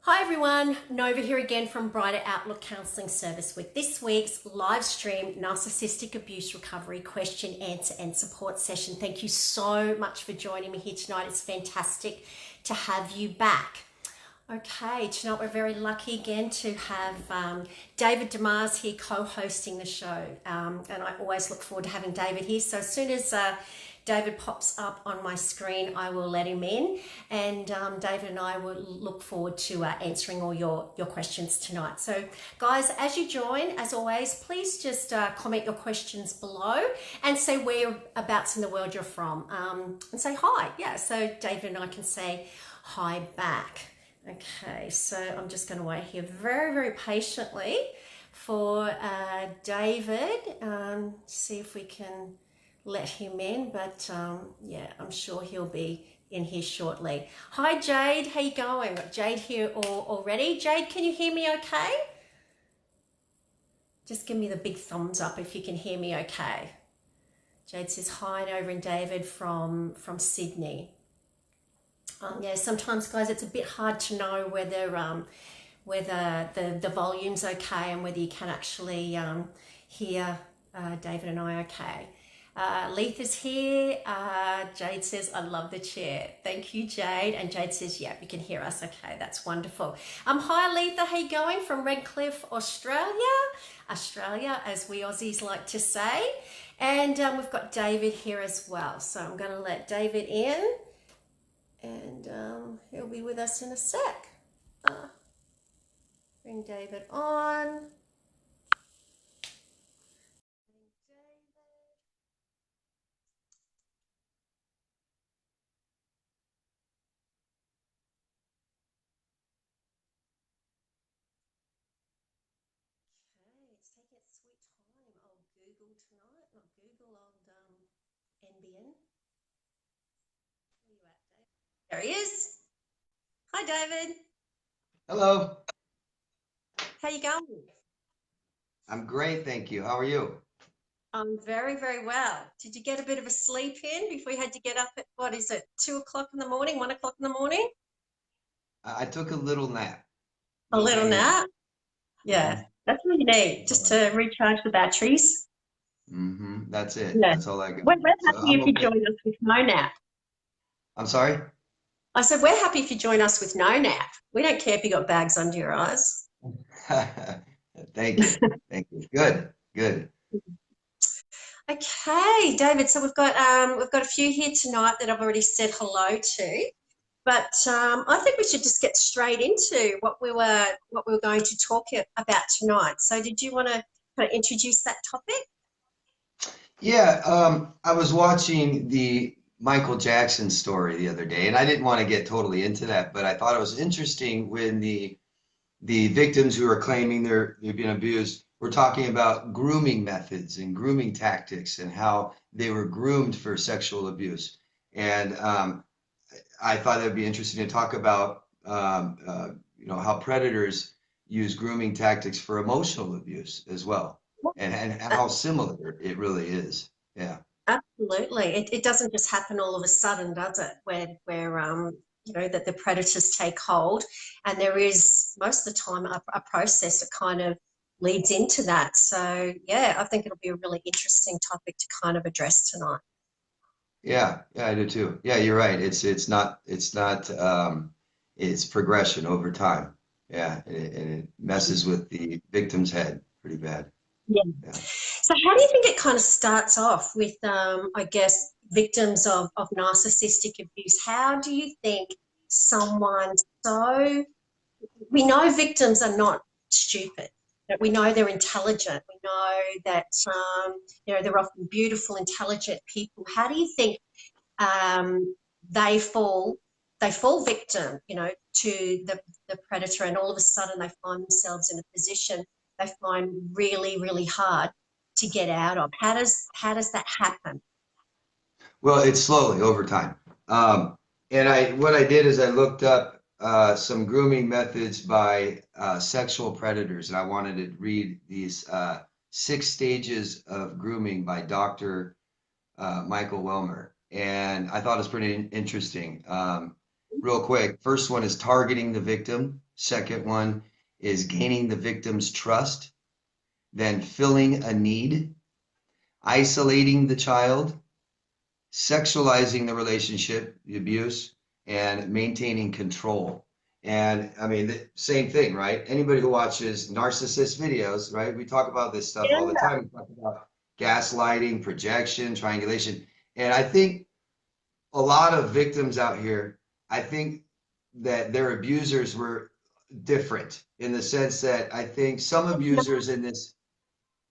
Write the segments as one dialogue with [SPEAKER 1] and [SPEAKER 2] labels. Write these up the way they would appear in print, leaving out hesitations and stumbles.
[SPEAKER 1] Hi everyone, Nova here again from Brighter Outlook Counselling Service with this week's live stream narcissistic abuse recovery question, answer and support session. Thank you so much for joining me here tonight. It's fantastic to have you back. Okay, tonight we're very lucky again to have David Demars here co-hosting the show, and I always look forward to having David here. So as soon as David pops up on my screen, I will let him in, and David and I will look forward to answering all your questions tonight. So guys, as you join, as always, please just comment your questions below and say whereabouts in the world you're from, and say hi. Yeah, so David and I can say hi back. Okay, so I'm just going to wait here very, very patiently for David, see if we can let him in, but yeah, I'm sure he'll be in here shortly. Hi Jade, how you going? Got Jade here already. Jade, can you hear me okay? Just give me the big thumbs up if you can hear me okay. Jade says hi, and over in David from Sydney. Yeah, sometimes guys, it's a bit hard to know whether the volume's okay and whether you can actually hear David and I okay. Leith is here. Jade says, I love the chair. Thank you, Jade. And Jade says, yeah, you can hear us. Okay, that's wonderful. Hi, Letha. How you going from Redcliffe, Australia? Australia, as we Aussies like to say. And we've got David here as well. So I'm going to let David in, and he'll be with us in a sec. Bring David on. It's taking its sweet time. Old Google tonight, not Google, old NBN. Where you at, David? There he is. Hi, David.
[SPEAKER 2] Hello.
[SPEAKER 1] How you going?
[SPEAKER 2] I'm great, thank you. How are you?
[SPEAKER 1] I'm very, very well. Did you get a bit of a sleep in before you had to get up at, what is it, 2 o'clock in the morning, 1 o'clock in the morning?
[SPEAKER 2] I took a little nap,
[SPEAKER 1] A
[SPEAKER 2] little
[SPEAKER 1] little
[SPEAKER 2] tiny nap.
[SPEAKER 1] nap? Yeah, that's what you need, just to recharge the batteries.
[SPEAKER 2] That's it.
[SPEAKER 1] Yeah.
[SPEAKER 2] That's all I got.
[SPEAKER 1] We're
[SPEAKER 2] So
[SPEAKER 1] happy
[SPEAKER 2] I'm
[SPEAKER 1] if you
[SPEAKER 2] okay.
[SPEAKER 1] join us with no nap.
[SPEAKER 2] I'm sorry?
[SPEAKER 1] I said, we're happy if you join us with no nap. We don't care if you got bags under your eyes.
[SPEAKER 2] Thank you. Thank you. Good, good.
[SPEAKER 1] Okay, David. So we've got a few here tonight that I've already said hello to, but I think we should just get straight into what we were going to talk about tonight. So, did you want to kind of introduce that topic?
[SPEAKER 2] Yeah, I was watching the Michael Jackson story the other day, and I didn't want to get totally into that, but I thought it was interesting when the victims who are claiming they're being abused were talking about grooming methods and grooming tactics and how they were groomed for sexual abuse. And I thought it'd be interesting to talk about how predators use grooming tactics for emotional abuse as well, and
[SPEAKER 1] Uh,
[SPEAKER 2] how similar it really is. Yeah.
[SPEAKER 1] Absolutely. It doesn't just happen all of a sudden, does it? Where that the predators take hold, and there is most of the time a process that kind of leads into that. So yeah, I think it'll be a really interesting topic to kind of address tonight.
[SPEAKER 2] Yeah, I do too. Yeah, you're right. It's not it's progression over time. Yeah, and it messes with the victim's head pretty bad.
[SPEAKER 1] Yeah.
[SPEAKER 2] Yeah.
[SPEAKER 1] So how do you think it kind of starts off with, I guess, victims of narcissistic abuse? How do you think someone so, we know victims are not stupid, that we know they're intelligent, we know that, they're often beautiful, intelligent people. How do you think um, they fall they fall victim, to the predator, and all of a sudden they find themselves in a position they find really, really hard to get out of? How does that happen?
[SPEAKER 2] Well, it's slowly over time. And what I did is I looked up some grooming methods by sexual predators, and I wanted to read these 6 stages of grooming by Dr. Michael Wellmer, and I thought it was pretty interesting. real quick. First one is targeting the victim. Second one is gaining the victim's trust, then filling a need, isolating the child, sexualizing the relationship, the abuse, and maintaining control. And I mean, the same thing, right? Anybody who watches narcissist videos, right? We talk about this stuff all the
[SPEAKER 1] Yeah.
[SPEAKER 2] time. We talk about gaslighting, projection, triangulation. And I think a lot of victims out here, I think that their abusers were different in the sense that I think some abusers in this,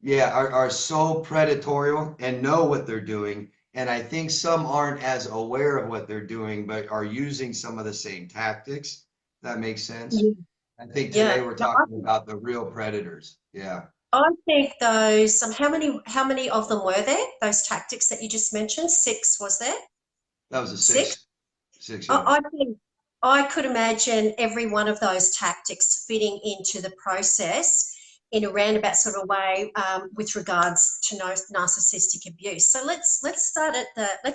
[SPEAKER 2] yeah, are so predatory and know what they're doing. And I think some aren't as aware of what they're doing, but are using some of the same tactics. That makes sense.
[SPEAKER 1] Yeah.
[SPEAKER 2] I think today
[SPEAKER 1] Yeah.
[SPEAKER 2] we're
[SPEAKER 1] No,
[SPEAKER 2] talking about the real predators. Yeah,
[SPEAKER 1] I think those, how many of them were there? Those tactics that you just mentioned? Six, was there?
[SPEAKER 2] that was a
[SPEAKER 1] Six?
[SPEAKER 2] six, yeah.
[SPEAKER 1] I think I could imagine every one of those tactics fitting into the process in a roundabout sort of way with regards to narcissistic abuse. So let's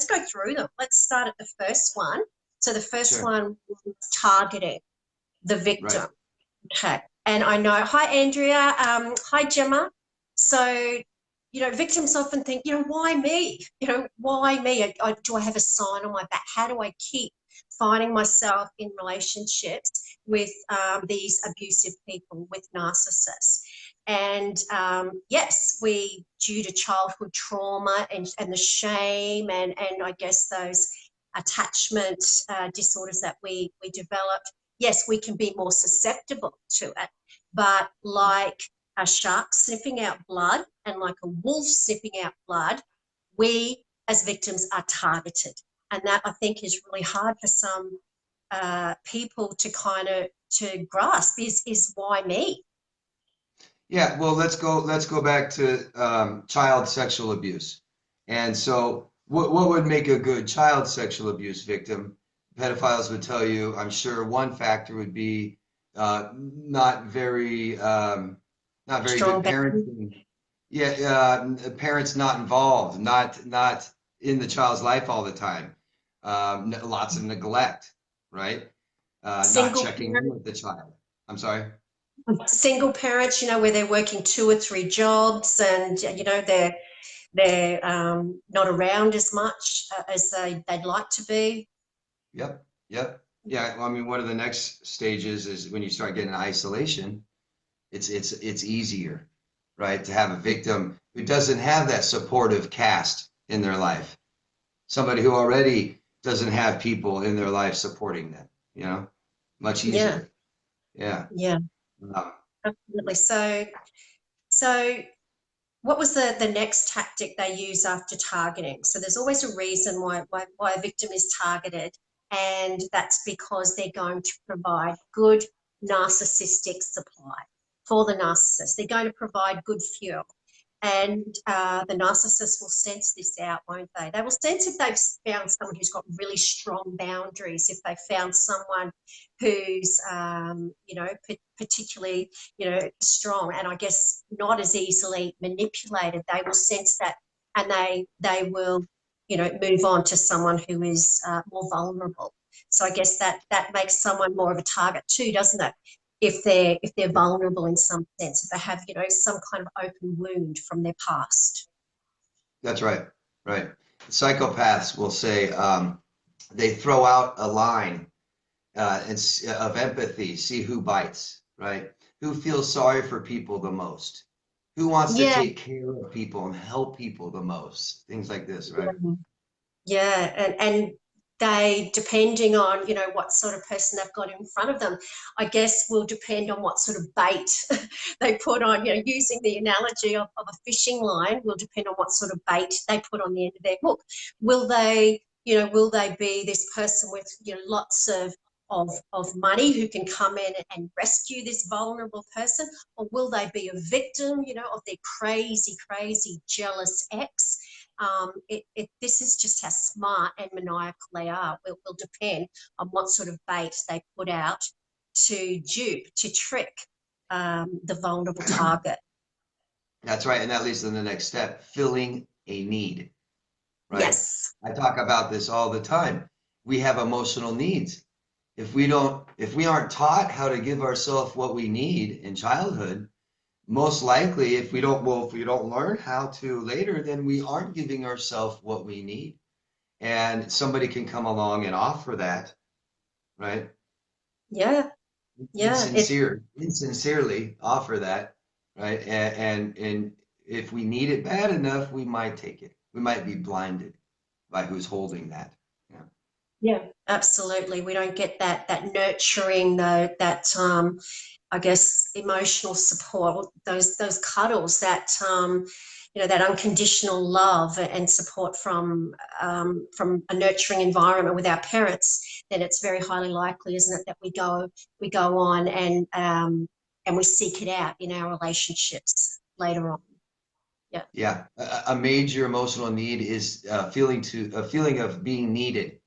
[SPEAKER 1] go through them. Let's start at the first one. So the first
[SPEAKER 2] Sure.
[SPEAKER 1] one was targeting the victim.
[SPEAKER 2] Right.
[SPEAKER 1] Okay. And I know, hi, Andrea. Hi, Gemma. So, victims often think, why me? Why me? Do I have a sign on my back? How do I keep finding myself in relationships with these abusive people, with narcissists? And yes, due to childhood trauma and the shame and I guess those attachment disorders that we developed, yes, we can be more susceptible to it. But like a shark sniffing out blood and like a wolf sniffing out blood, we as victims are targeted. And that I think is really hard for some people to kind of to grasp is why me?
[SPEAKER 2] Yeah, well, let's go back to child sexual abuse. And so what would make a good child sexual abuse victim? Pedophiles would tell you, I'm sure one factor would be not very good
[SPEAKER 1] Strong boundaries.
[SPEAKER 2] parenting. Yeah, parents not involved, not in the child's life all the time. Lots of neglect, right? Not
[SPEAKER 1] Single
[SPEAKER 2] checking in
[SPEAKER 1] parent,
[SPEAKER 2] with the child. I'm sorry.
[SPEAKER 1] single parents, where they're working two or three jobs and they're not around as much as they'd like to be.
[SPEAKER 2] Yep, yep. Yeah, well, I mean, one of the next stages is when you start getting isolation, it's easier, right, to have a victim who doesn't have that supportive cast in their life. Somebody who already doesn't have people in their life supporting them, much
[SPEAKER 1] Yeah,
[SPEAKER 2] easier. Yeah.
[SPEAKER 1] yeah,
[SPEAKER 2] Um,
[SPEAKER 1] absolutely. So what was the next tactic they use after targeting? So there's always a reason why a victim is targeted, and that's because they're going to provide good narcissistic supply for the narcissist. They're going to provide good fuel. And the narcissist will sense this out, won't they? They will sense if they've found someone who's got really strong boundaries, if they've found someone who's, particularly, strong and I guess not as easily manipulated. They will sense that and they will, move on to someone who is more vulnerable. So I guess that makes someone more of a target too, doesn't it? If they're vulnerable in some sense, if they have some kind of open wound from their past.
[SPEAKER 2] that's right, right. Psychopaths will say they throw out a line of empathy, see who bites, right? Who feels sorry for people the most? Who wants to
[SPEAKER 1] Yeah,
[SPEAKER 2] take care of people and help people the most? Things like this, right?
[SPEAKER 1] yeah, and they, depending on what sort of person they've got in front of them, I guess will depend on what sort of bait they put on. Using the analogy of a fishing line, will depend on what sort of bait they put on the end of their hook. Will they be this person with lots of money who can come in and rescue this vulnerable person, or will they be a victim of their crazy jealous ex? This is just how smart and maniacal they are. Will depend on what sort of bait they put out to dupe, to trick the vulnerable target.
[SPEAKER 2] That's right. And that leads to the next step, filling a need, right?
[SPEAKER 1] Yes.
[SPEAKER 2] I talk about this all the time. We have emotional needs. if we aren't taught how to give ourselves what we need in childhood, most likely if we don't learn how to later, then we aren't giving ourselves what we need. And somebody can come along and offer that, right?
[SPEAKER 1] Yeah, yeah.
[SPEAKER 2] Insincerely offer that, right? And if we need it bad enough, we might take it. We might be blinded by who's holding that. Yeah.
[SPEAKER 1] Yeah, absolutely. We don't get that nurturing, though, that I guess emotional support, those cuddles, that that unconditional love and support from a nurturing environment with our parents. Then it's very highly likely, isn't it, that we go on and we seek it out in our relationships later on. Yeah.
[SPEAKER 2] Yeah, a major emotional need is a feeling of being needed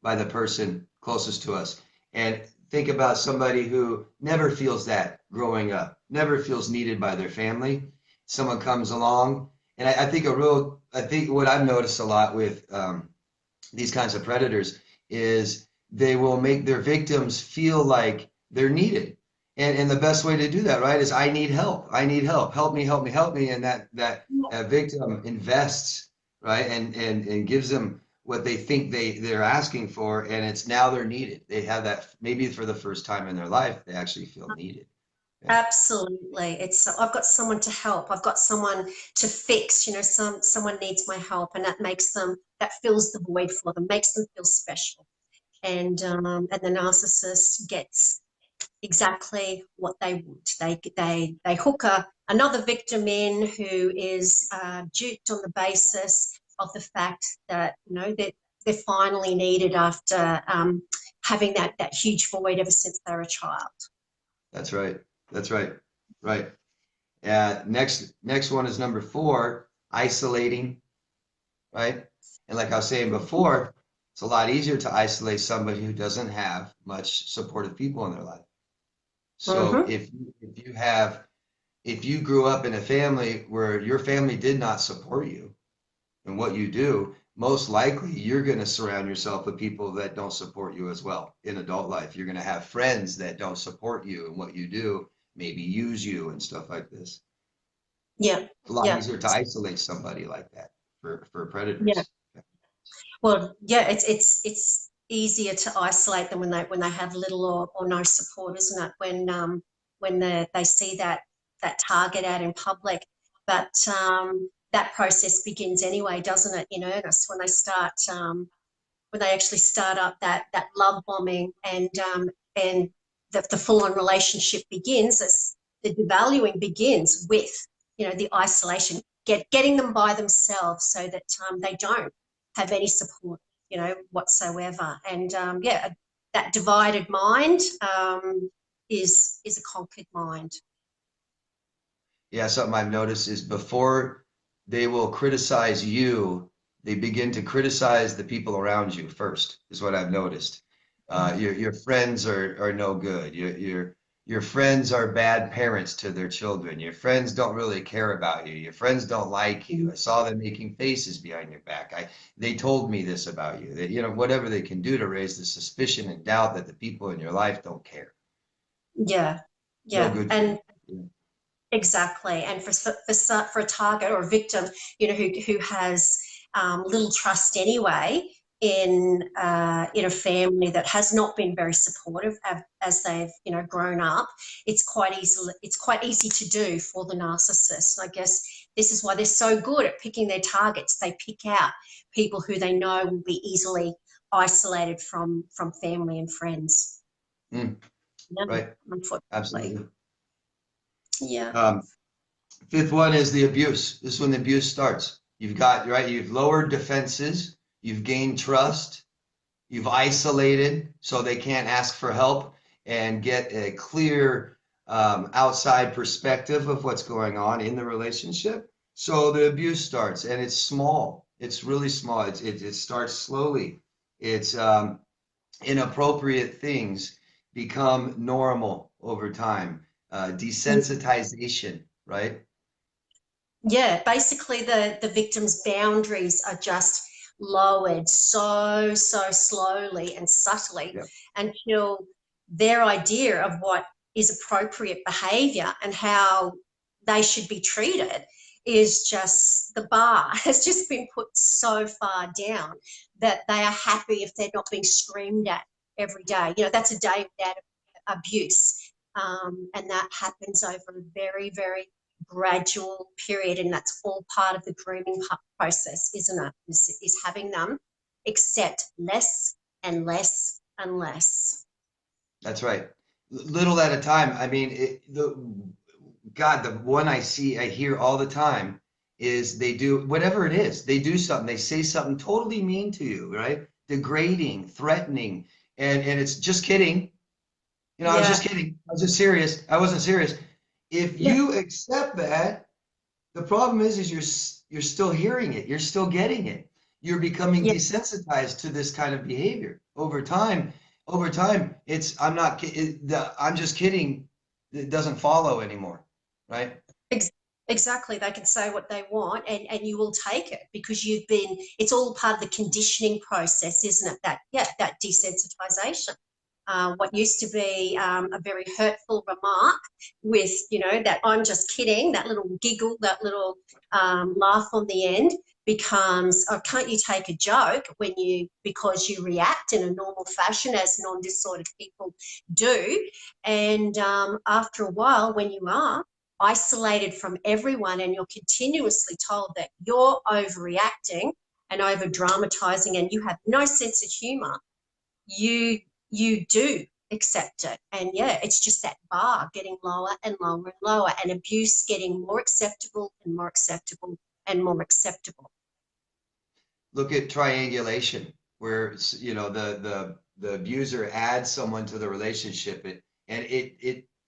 [SPEAKER 2] by the person closest to us. And think about somebody who never feels that growing up, never feels needed by their family. Someone comes along, and I think what I've noticed a lot with these kinds of predators is they will make their victims feel like they're needed. And the best way to do that, right, is I need help. I need help. Help me, help me, help me. And that victim invests, right, and gives them what they think they're asking for, and it's now they're needed. They have that maybe for the first time in their life, they actually feel needed. Yeah,
[SPEAKER 1] Absolutely. It's I've got someone to help. I've got someone to fix, someone needs my help, and that fills the void for them, makes them feel special. And the narcissist gets exactly what they want. They hook another victim in who is duped on the basis of the fact that that they're finally needed after having that huge void ever since they were a child.
[SPEAKER 2] that's right. That's right. Right. Next one is number four, isolating, right? And like I was saying before, it's a lot easier to isolate somebody who doesn't have much supportive people in their life. So
[SPEAKER 1] Hmm.
[SPEAKER 2] if you grew up in a family where your family did not support you in what you do, most likely you're going to surround yourself with people that don't support you as well in adult life. You're going to have friends that don't support you in what you do, maybe use you and stuff like this.
[SPEAKER 1] Yeah,
[SPEAKER 2] It's a lot
[SPEAKER 1] yeah,
[SPEAKER 2] easier to isolate somebody like that for
[SPEAKER 1] yeah.
[SPEAKER 2] predators.
[SPEAKER 1] Well, yeah, it's easier to isolate them when they have little or no support, isn't it? When they see that target out in public, but that process begins anyway, doesn't it? In earnest when they start when they actually start up that love bombing, and the full on relationship begins. As the devaluing begins with the isolation, getting them by themselves so that they don't have any support whatsoever. And yeah, that divided mind is a conquered mind.
[SPEAKER 2] Yeah, something I've noticed is before they will criticize you, they begin to criticize the people around you first, is what I've noticed. Your friends are no good. Your friends are bad parents to their children. Your friends don't really care about you. Your friends don't like you. I saw them making faces behind your back. They told me this about you. That, whatever they can do to raise the suspicion and doubt that the people in your life don't care.
[SPEAKER 1] Yeah,
[SPEAKER 2] No
[SPEAKER 1] yeah,
[SPEAKER 2] good for you.
[SPEAKER 1] and exactly. And for a target or a victim, who has little trust anyway in a family that has not been very supportive as they've grown up, it's quite easy to do for the narcissist. I guess this is why they're so good at picking their targets. They pick out people who they know will be easily isolated from family and friends.
[SPEAKER 2] Mm,
[SPEAKER 1] Yeah,
[SPEAKER 2] right.
[SPEAKER 1] unfortunately.
[SPEAKER 2] Absolutely.
[SPEAKER 1] Yeah.
[SPEAKER 2] Um, Fifth one is the abuse. This is when the abuse starts. You've lowered defenses, you've gained trust, you've isolated so they can't ask for help and get a clear outside perspective of what's going on in the relationship. So the abuse starts, and it's small. It's really small. It starts slowly. It's inappropriate things become normal over time. Desensitization, right?
[SPEAKER 1] Yeah, basically the victim's boundaries are just lowered so slowly and subtly
[SPEAKER 2] Yep.
[SPEAKER 1] until their idea of what is appropriate behavior and how they should be treated is just, the bar has just been put so far down that they are happy if they're not being screamed at every day. You know, that's a day without abuse. And that happens over a very gradual period. And that's all part of the grooming process, isn't it? Is having them accept less and less and less.
[SPEAKER 2] That's right. Little at a time. I mean, God, the one I hear all the time is they do whatever it is. They do something. They say something totally mean to you, right? Degrading, threatening, and it's just kidding. You know, I was just
[SPEAKER 1] Yeah.
[SPEAKER 2] kidding. I was just serious. I wasn't serious. If
[SPEAKER 1] Yeah.
[SPEAKER 2] you accept that, the problem is you're still hearing it. You're still getting it. You're becoming
[SPEAKER 1] Yeah.
[SPEAKER 2] desensitized to this kind of behavior over time. Over time, I'm just kidding. It doesn't follow anymore, right?
[SPEAKER 1] Exactly. They can say what they want and you will take it because it's all part of the conditioning process, isn't it? That desensitization. What used to be a very hurtful remark with, that I'm just kidding, that little giggle, that little laugh on the end becomes, oh, can't you take a joke because you react in a normal fashion as non-disordered people do. And after a while, when you are isolated from everyone and you're continuously told that you're overreacting and over dramatizing and you have no sense of humor, you do accept it. And yeah, it's just that bar getting lower and lower and lower, and abuse getting more acceptable and more acceptable and more acceptable.
[SPEAKER 2] Look at triangulation, where the abuser adds someone to the relationship, and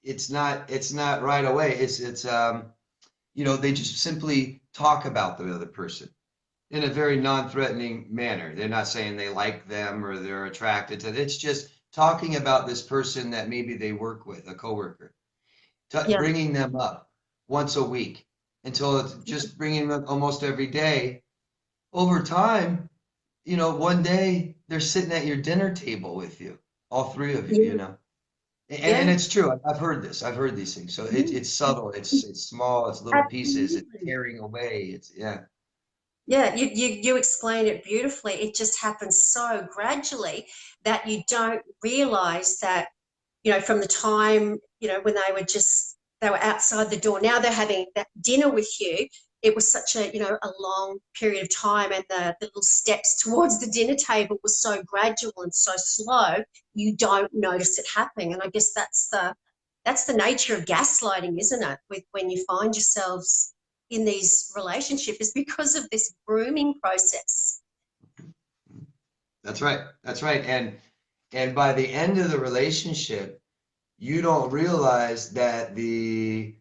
[SPEAKER 2] it's not right away. They just simply talk about the other person in a very non-threatening manner. They're not saying they like them or they're attracted to it. It's just talking about this person that maybe they work with, a coworker,
[SPEAKER 1] Yeah.
[SPEAKER 2] bringing them up once a week until it's just bringing them up almost every day. Over time, one day they're sitting at your dinner table with you, all three of you,
[SPEAKER 1] Yeah.
[SPEAKER 2] and
[SPEAKER 1] Yeah.
[SPEAKER 2] it's true. I've heard this. I've heard these things. So it's subtle. It's small. It's little pieces. It's
[SPEAKER 1] Absolutely.
[SPEAKER 2] tearing away. Yeah.
[SPEAKER 1] Yeah, you explain it beautifully. It just happens so gradually that you don't realize that, from the time, when they were outside the door, now they're having that dinner with you. It was such a long period of time, and the little steps towards the dinner table was so gradual and so slow, you don't notice it happening. And I guess that's the nature of gaslighting, isn't it? With when you find yourselves in these relationships, is because of this grooming process.
[SPEAKER 2] That's right. That's right. And by the end of the relationship, you don't realize that the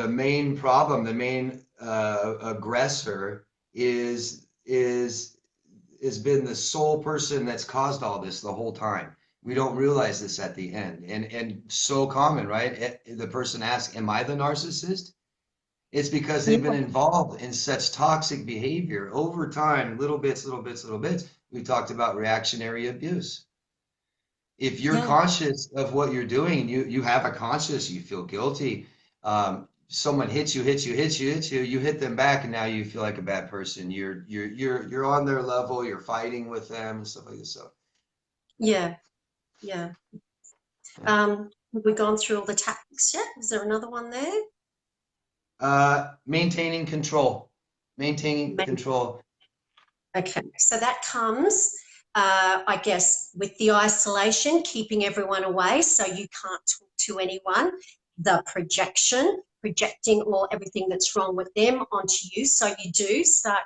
[SPEAKER 2] main problem, the main aggressor is been the sole person that's caused all this the whole time. We don't realize this at the end, and so common, right? The person asks, "Am I the narcissist?" It's because they've been
[SPEAKER 1] Yeah,
[SPEAKER 2] involved in such toxic behavior over time, little bits, little bits, little bits. We talked about reactionary abuse. If you're
[SPEAKER 1] yeah,
[SPEAKER 2] conscious of what you're doing and you have a conscience, you feel guilty. Someone hits you, you hit them back, and now you feel like a bad person. You're on their level, you're fighting with them and stuff like this. So
[SPEAKER 1] yeah, yeah.
[SPEAKER 2] yeah.
[SPEAKER 1] Have we gone through all the tactics yet? Is there another one there?
[SPEAKER 2] Maintaining control. Maintaining control.
[SPEAKER 1] Okay, so that comes, I guess, with the isolation, keeping everyone away so you can't talk to anyone, the projecting all everything that's wrong with them onto you. So you do start,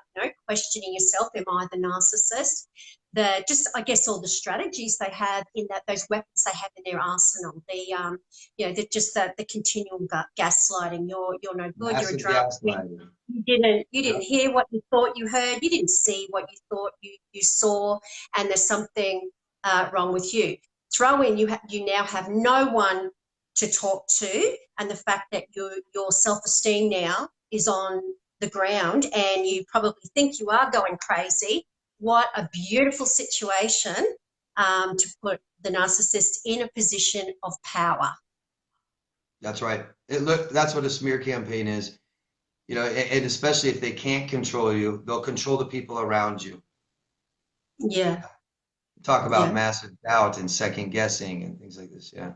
[SPEAKER 1] questioning yourself, am I the narcissist? I guess, all the strategies they have in those weapons they have in their arsenal. The continual gaslighting. You're no good. You're a
[SPEAKER 2] Massive
[SPEAKER 1] drama queen.
[SPEAKER 2] gaslighting.
[SPEAKER 1] You didn't
[SPEAKER 2] Yep.
[SPEAKER 1] hear what you thought you heard. You didn't see what you thought you saw, and there's something wrong with you. Throw in you now have no one to talk to, and the fact that your self-esteem now is on the ground, and you probably think you are going crazy, what a beautiful situation to put the narcissist in a position of power.
[SPEAKER 2] That's right. That's what a smear campaign is. You know, and especially if they can't control you, they'll control the people around you.
[SPEAKER 1] Yeah,
[SPEAKER 2] Talk about
[SPEAKER 1] yeah,
[SPEAKER 2] massive doubt and second guessing and things like this. Yeah.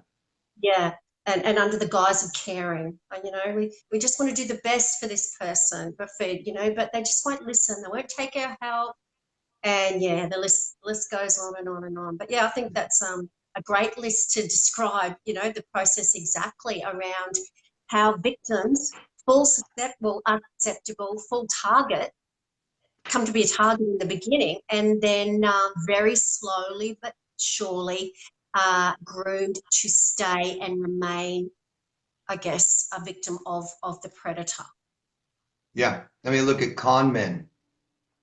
[SPEAKER 1] yeah. And under the guise of caring, we just want to do the best for this person, but but they just won't listen. They won't take our help. And yeah, the list goes on and on and on. But yeah, I think that's a great list to describe, the process exactly around how victims, full susceptible, unacceptable, full target, come to be a target in the beginning, and then very slowly but surely groomed to stay and remain, I guess, a victim of the predator.
[SPEAKER 2] Yeah. I mean, look at con men.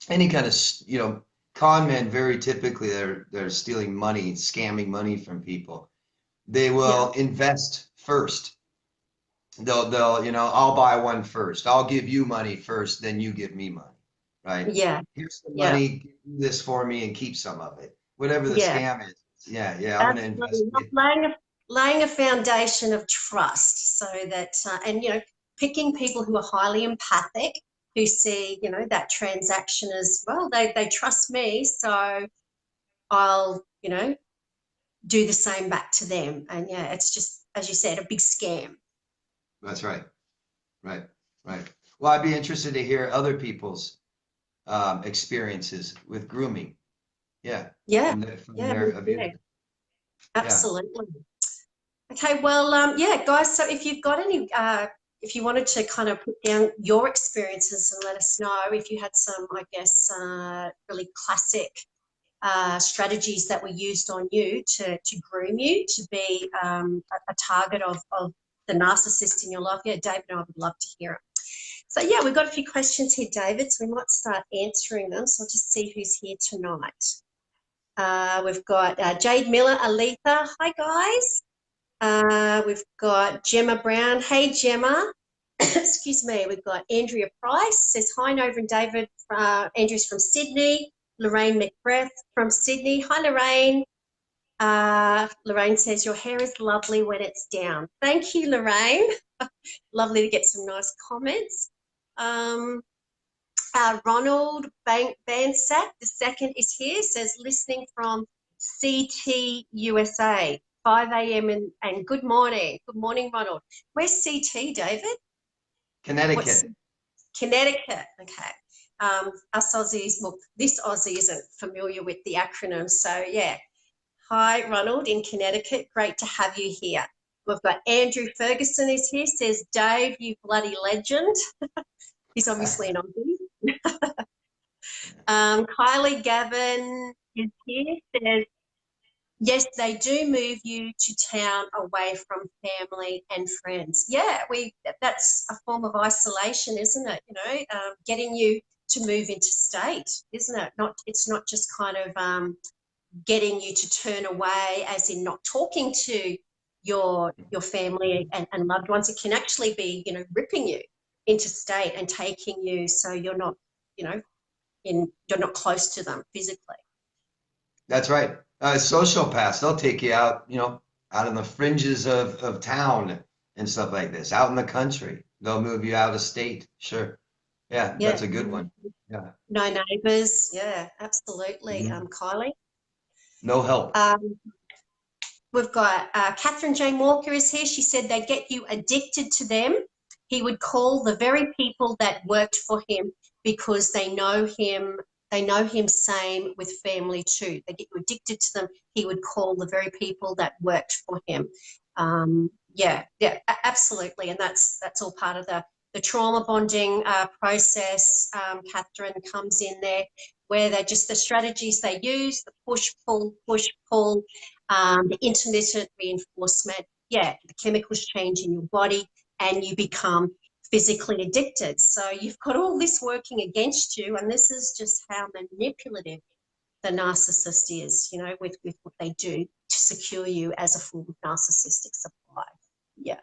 [SPEAKER 2] Any kind of, con men, very typically they're stealing money, scamming money from people. They
[SPEAKER 1] Yeah,
[SPEAKER 2] will invest first. I'll buy one first. I'll give you money first, then you give me money, right?
[SPEAKER 1] yeah,
[SPEAKER 2] Here's the
[SPEAKER 1] yeah,
[SPEAKER 2] money, do this for me and keep some of it. Whatever the
[SPEAKER 1] yeah.
[SPEAKER 2] scam is. Yeah, yeah, I'm going to invest.
[SPEAKER 1] Absolutely, not laying a foundation of trust, so that and picking people who are highly empathic, who see that transaction as well. They trust me, so I'll do the same back to them. And yeah, it's just, as you said, a big scam.
[SPEAKER 2] That's right. Right. Right. Well, I'd be interested to hear other people's experiences with grooming. Yeah.
[SPEAKER 1] Yeah,
[SPEAKER 2] From
[SPEAKER 1] yeah,
[SPEAKER 2] their
[SPEAKER 1] me
[SPEAKER 2] view.
[SPEAKER 1] too.
[SPEAKER 2] Yeah.
[SPEAKER 1] Absolutely. Okay, well, yeah, guys. So if you wanted to kind of put down your experiences and let us know if you had some, I guess, really classic strategies that were used on you to groom you to be a target of the narcissist in your life. Yeah, David and I would love to hear it. So yeah, we've got a few questions here, David. So we might start answering them. So I'll just see who's here tonight. We've got Jade Miller, Aletha. Hi, guys. We've got Gemma Brown. Hey, Gemma. Excuse me. We've got Andrea Price. Says hi, Nova and David. Andrew's from Sydney. Lorraine McBreath from Sydney. Hi, Lorraine. Lorraine says your hair is lovely when it's down. Thank you, Lorraine. Lovely to get some nice comments. Um, Ronald Bansack, the second, is here. Says listening from CT USA. 5 a.m. and good morning. Good morning, Ronald. Where's CT, David? What's
[SPEAKER 2] Connecticut.
[SPEAKER 1] Connecticut? Okay. Us Aussies, well, this Aussie isn't familiar with the acronym. So, yeah. Hi, Ronald in Connecticut. Great to have you here. We've got Andrew Ferguson is here. Says, Dave, you bloody legend. He's obviously an Aussie. Kylie Gavin is here. Says, yes, they do move you to town away from family and friends. Yeah, that's a form of isolation, isn't it? Getting you to move into state, isn't it? It's not just kind of getting you to turn away, as in not talking to your family and loved ones. It can actually be, ripping you into state and taking you so you're not, you're not close to them physically.
[SPEAKER 2] That's right. Sociopaths, they'll take you out, out on the fringes of town and stuff like this, out in the country. They'll move you out of state. Sure. Yeah,
[SPEAKER 1] Yeah.
[SPEAKER 2] that's a good one. Yeah.
[SPEAKER 1] No neighbours. Yeah, absolutely.
[SPEAKER 2] Mhm.
[SPEAKER 1] Kylie.
[SPEAKER 2] No help.
[SPEAKER 1] We've got Catherine Jane Walker is here. She said they get you addicted to them. He would call the very people that worked for him because they know him. They know him same with family too. They get you addicted to them. He would call the very people that worked for him. Yeah, absolutely. And that's all part of the trauma bonding process. Catherine comes in there where they're just the strategies they use, the push, pull, the intermittent reinforcement. Yeah, the chemicals change in your body and you become physically addicted. So you've got all this working against you, and this is just how manipulative the narcissist is, with what they do to secure you as a form of narcissistic supply. Yeah.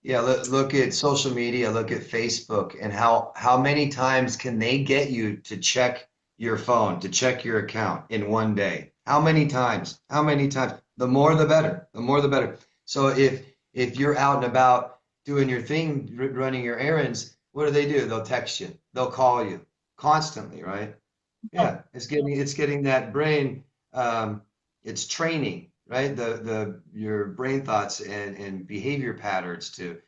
[SPEAKER 2] Yeah, look at social media, look at Facebook, and how many times can they get you to check your phone, to check your account in one day? How many times? How many times? The more the better. The more the better. So if you're out and about doing your thing, running your errands, what do? They'll text you. They'll call you constantly, right?
[SPEAKER 1] Yeah.
[SPEAKER 2] Yeah, it's getting that brain, it's training, right? The your brain thoughts and behavior patterns to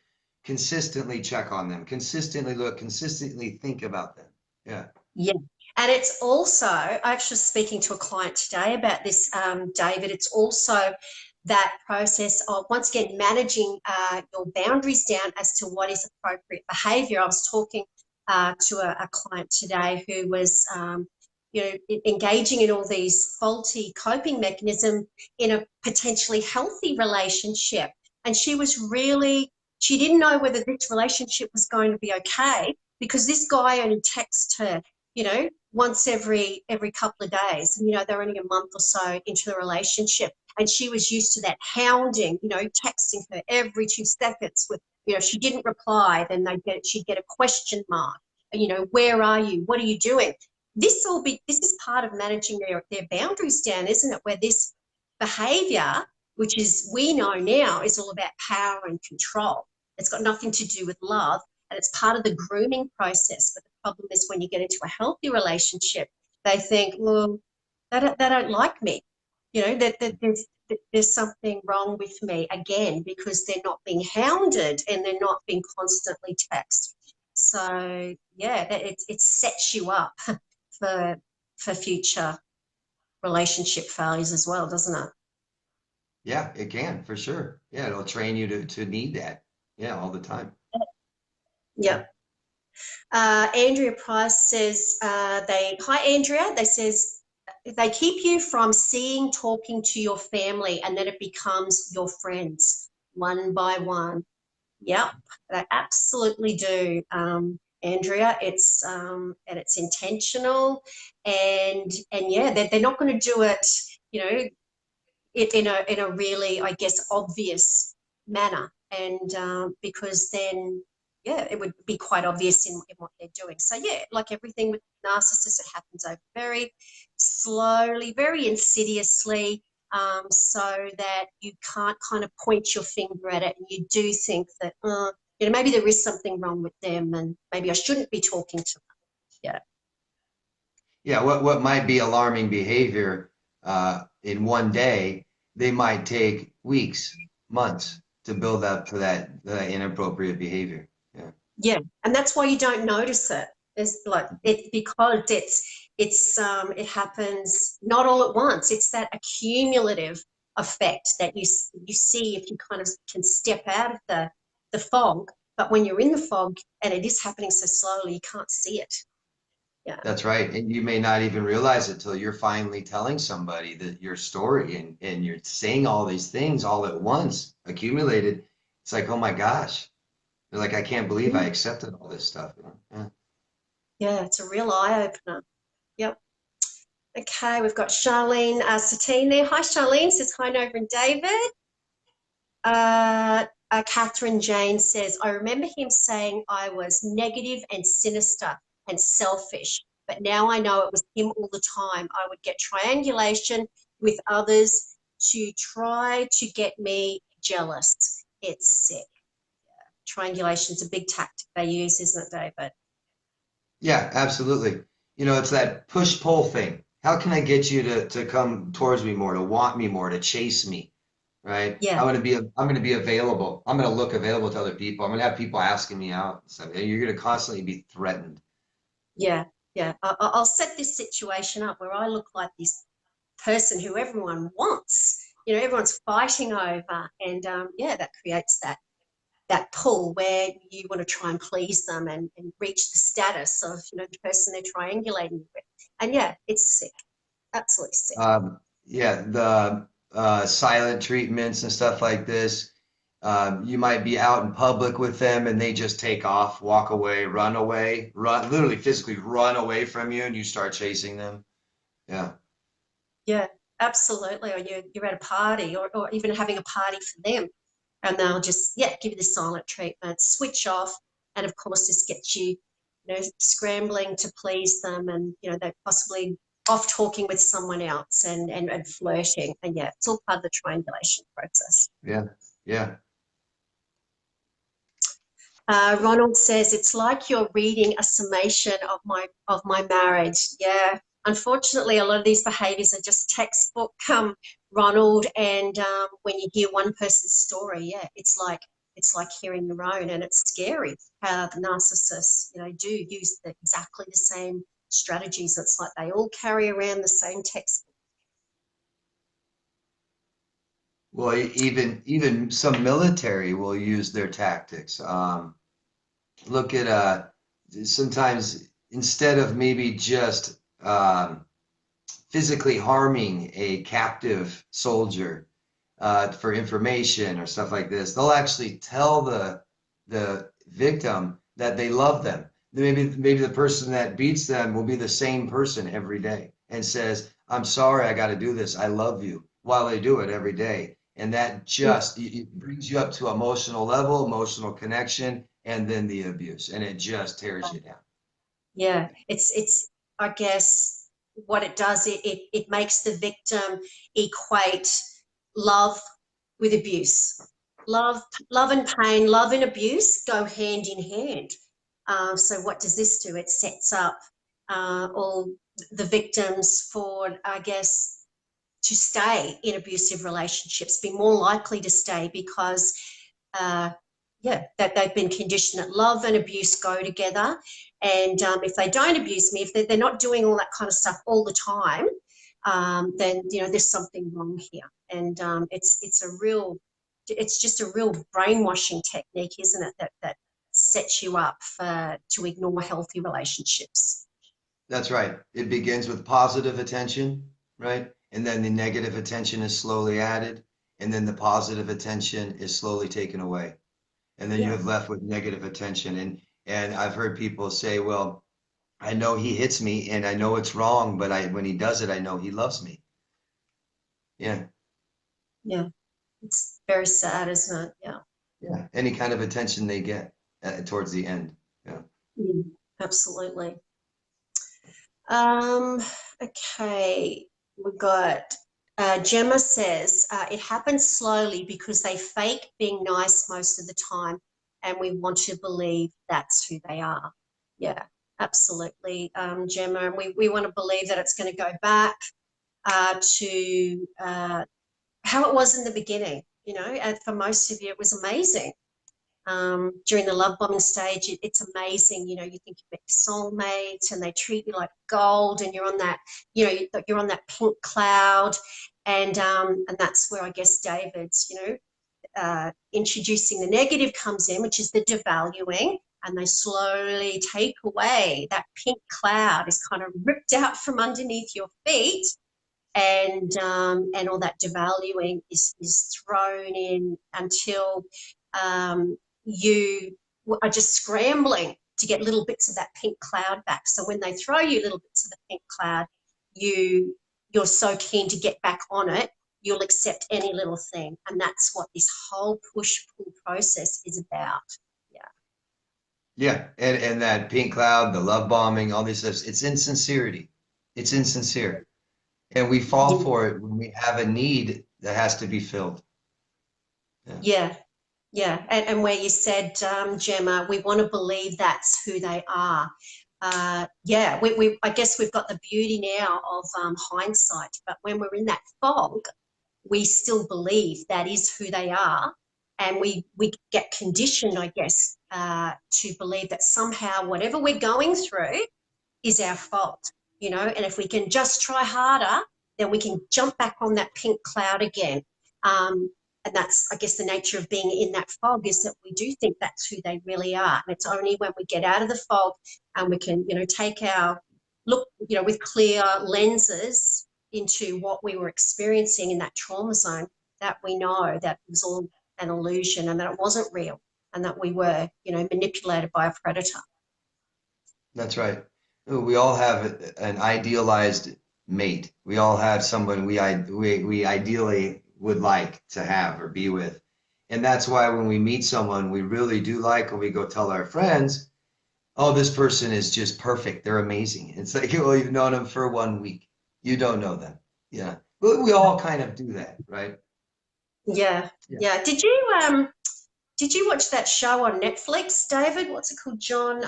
[SPEAKER 2] consistently check on them, consistently look, consistently think about them. Yeah.
[SPEAKER 1] Yeah. And it's also, I actually speaking to a client today about this, David, it's also that process of, once again, managing your boundaries down as to what is appropriate behavior. I was talking to a client today who was, engaging in all these faulty coping mechanisms in a potentially healthy relationship. And she didn't know whether this relationship was going to be okay because this guy only texts her, once every couple of days. And, they're only a month or so into the relationship. And she was used to that hounding, texting her every 2 seconds with, if she didn't reply, then she'd get a question mark. Where are you? What are you doing? This is part of managing their boundaries down, isn't it? Where this behavior, which is, we know now, is all about power and control. It's got nothing to do with love. And it's part of the grooming process. But the problem is when you get into a healthy relationship, they think, well, they don't like me. That there's something wrong with me again because they're not being hounded and they're not being constantly texted. So yeah, it sets you up for future relationship failures as well, doesn't it?
[SPEAKER 2] Yeah, it can for sure. Yeah, it'll train you to need that. Yeah, all the time. Yeah.
[SPEAKER 1] Yeah. Andrea Price says hi Andrea. They says they keep you from seeing, talking to your family, and then it becomes your friends one by one. Yep, they absolutely do, Andrea. It's intentional, and yeah, they're not going to do it, you know, in a really, I guess, obvious manner, and because then, yeah, it would be quite obvious in what they're doing. So yeah, like everything with narcissists, it happens over very slowly, very insidiously, so that you can't kind of point your finger at it, and you do think that, maybe there is something wrong with them, and maybe I shouldn't be talking to them. Yeah.
[SPEAKER 2] Yeah, what might be alarming behavior in one day, they might take weeks, months to build up to that inappropriate behavior. Yeah.
[SPEAKER 1] Yeah, and that's why you don't notice it. It's like it because it happens not all at once. It's that accumulative effect that you see if you kind of can step out of the fog. But when you're in the fog and it is happening so slowly, you can't see it. Yeah.
[SPEAKER 2] That's right. And you may not even realize it till you're finally telling somebody that your story and you're saying all these things all at once, accumulated. It's like, oh my gosh. They're like, I can't believe I accepted all this stuff. Yeah.
[SPEAKER 1] Yeah, it's a real eye opener. Yep. Okay, we've got Charlene Satine there. Hi, Charlene. Says hi, Nova and David. Catherine Jane says, I remember him saying I was negative and sinister and selfish, but now I know it was him all the time. I would get triangulation with others to try to get me jealous. It's sick. Triangulation is a big tactic they use, isn't it, David?
[SPEAKER 2] Yeah, absolutely. It's that push-pull thing. How can I get you to come towards me more, to want me more, to chase me, right?
[SPEAKER 1] Yeah,
[SPEAKER 2] I'm going to be available. I'm going to look available to other people. I'm going to have people asking me out and stuff. And you're going to constantly be threatened.
[SPEAKER 1] yeah, yeah. I'll set this situation up where I look like this person who everyone wants. Everyone's fighting over, and yeah, that creates that pull where you want to try and please them and reach the status of the person they're triangulating with. And yeah, it's sick, absolutely sick.
[SPEAKER 2] Yeah, the silent treatments and stuff like this. You might be out in public with them and they just take off, walk away, run, literally physically run away from you and you start chasing them. Yeah.
[SPEAKER 1] Yeah, absolutely. Or you're at a party or even having a party for them, and they'll just, yeah, give you the silent treatment, switch off, and of course this gets you scrambling to please them, and they're possibly off talking with someone else and flirting. And yeah, it's all part of the triangulation process.
[SPEAKER 2] Yeah, yeah.
[SPEAKER 1] Ronald says it's like you're reading a summation of my marriage. Yeah, unfortunately, a lot of these behaviours are just textbook, Ronald. And when you hear one person's story, yeah, it's like hearing your own, and it's scary how the narcissists, do use exactly the same strategies. It's like they all carry around the same textbook.
[SPEAKER 2] Well, even some military will use their tactics. Look at sometimes instead of maybe just physically harming a captive soldier for information or stuff like this, they'll actually tell the victim that they love them. Maybe the person that beats them will be the same person every day and says, "I'm sorry, I got to do this. I love you," while they do it every day. And that just it brings you up to emotional level, emotional connection, and then the abuse, and it just tears you down.
[SPEAKER 1] Yeah, it's I guess what it does, it makes the victim equate love with abuse. Love and pain, love and abuse go hand in hand. So what does this do? It sets up all the victims for, I guess, to stay in abusive relationships, be more likely to stay because, that they've been conditioned that love and abuse go together. And if they don't abuse me, if they're not doing all that kind of stuff all the time, then there's something wrong here. And it's just a real brainwashing technique, isn't it? That sets you up to ignore healthy relationships.
[SPEAKER 2] That's right. It begins with positive attention, right? And then the negative attention is slowly added, and then the positive attention is slowly taken away. And then you have left with negative attention. And I've heard people say, well, I know he hits me and I know it's wrong, but when he does it, I know he loves me. Yeah.
[SPEAKER 1] Yeah. It's very sad, isn't it? Yeah.
[SPEAKER 2] Yeah. Any kind of attention they get towards the end. Yeah.
[SPEAKER 1] Absolutely. Okay. We've got Gemma says, it happens slowly because they fake being nice most of the time, and we want to believe that's who they are. Yeah, absolutely, Gemma. And we want to believe that it's going to go back to how it was in the beginning. And for most of you, it was amazing. During the love bombing stage, it's amazing. You think you've met your soulmate, and they treat you like gold, and you're on that, you're on that pink cloud, and that's where I guess David's, introducing the negative comes in, which is the devaluing, and they slowly take away that pink cloud is kind of ripped out from underneath your feet, and all that devaluing is thrown in until you are just scrambling to get little bits of that pink cloud back. So when they throw you little bits of the pink cloud, you're so keen to get back on it, you'll accept any little thing. And that's what this whole push-pull process is about.
[SPEAKER 2] Yeah. And that pink cloud, the love bombing, all these stuff, it's insincerity. It's insincere. And we fall for it when we have a need that has to be filled.
[SPEAKER 1] Yeah. And where you said, Gemma, we want to believe that's who they are. I guess we've got the beauty now of hindsight, but when we're in that fog, we still believe that is who they are. And we get conditioned, I guess, to believe that somehow whatever we're going through is our fault, and if we can just try harder, then we can jump back on that pink cloud again. And that's, I guess, the nature of being in that fog, is that we do think that's who they really are. And it's only when we get out of the fog and we can, take our look, with clear lenses into what we were experiencing in that trauma zone, that we know that it was all an illusion and that it wasn't real, and that we were, manipulated by a predator.
[SPEAKER 2] That's right. We all have an idealized mate. We all have someone we ideally would like to have or be with. And that's why when we meet someone we really do like and we go tell our friends, oh, this person is just perfect. They're amazing. It's like, well, you've known them for 1 week. You don't know them. Yeah. But we all kind of do that, right?
[SPEAKER 1] Yeah,
[SPEAKER 2] Yeah.
[SPEAKER 1] yeah. Did you watch that show on Netflix, David? What's it called, John?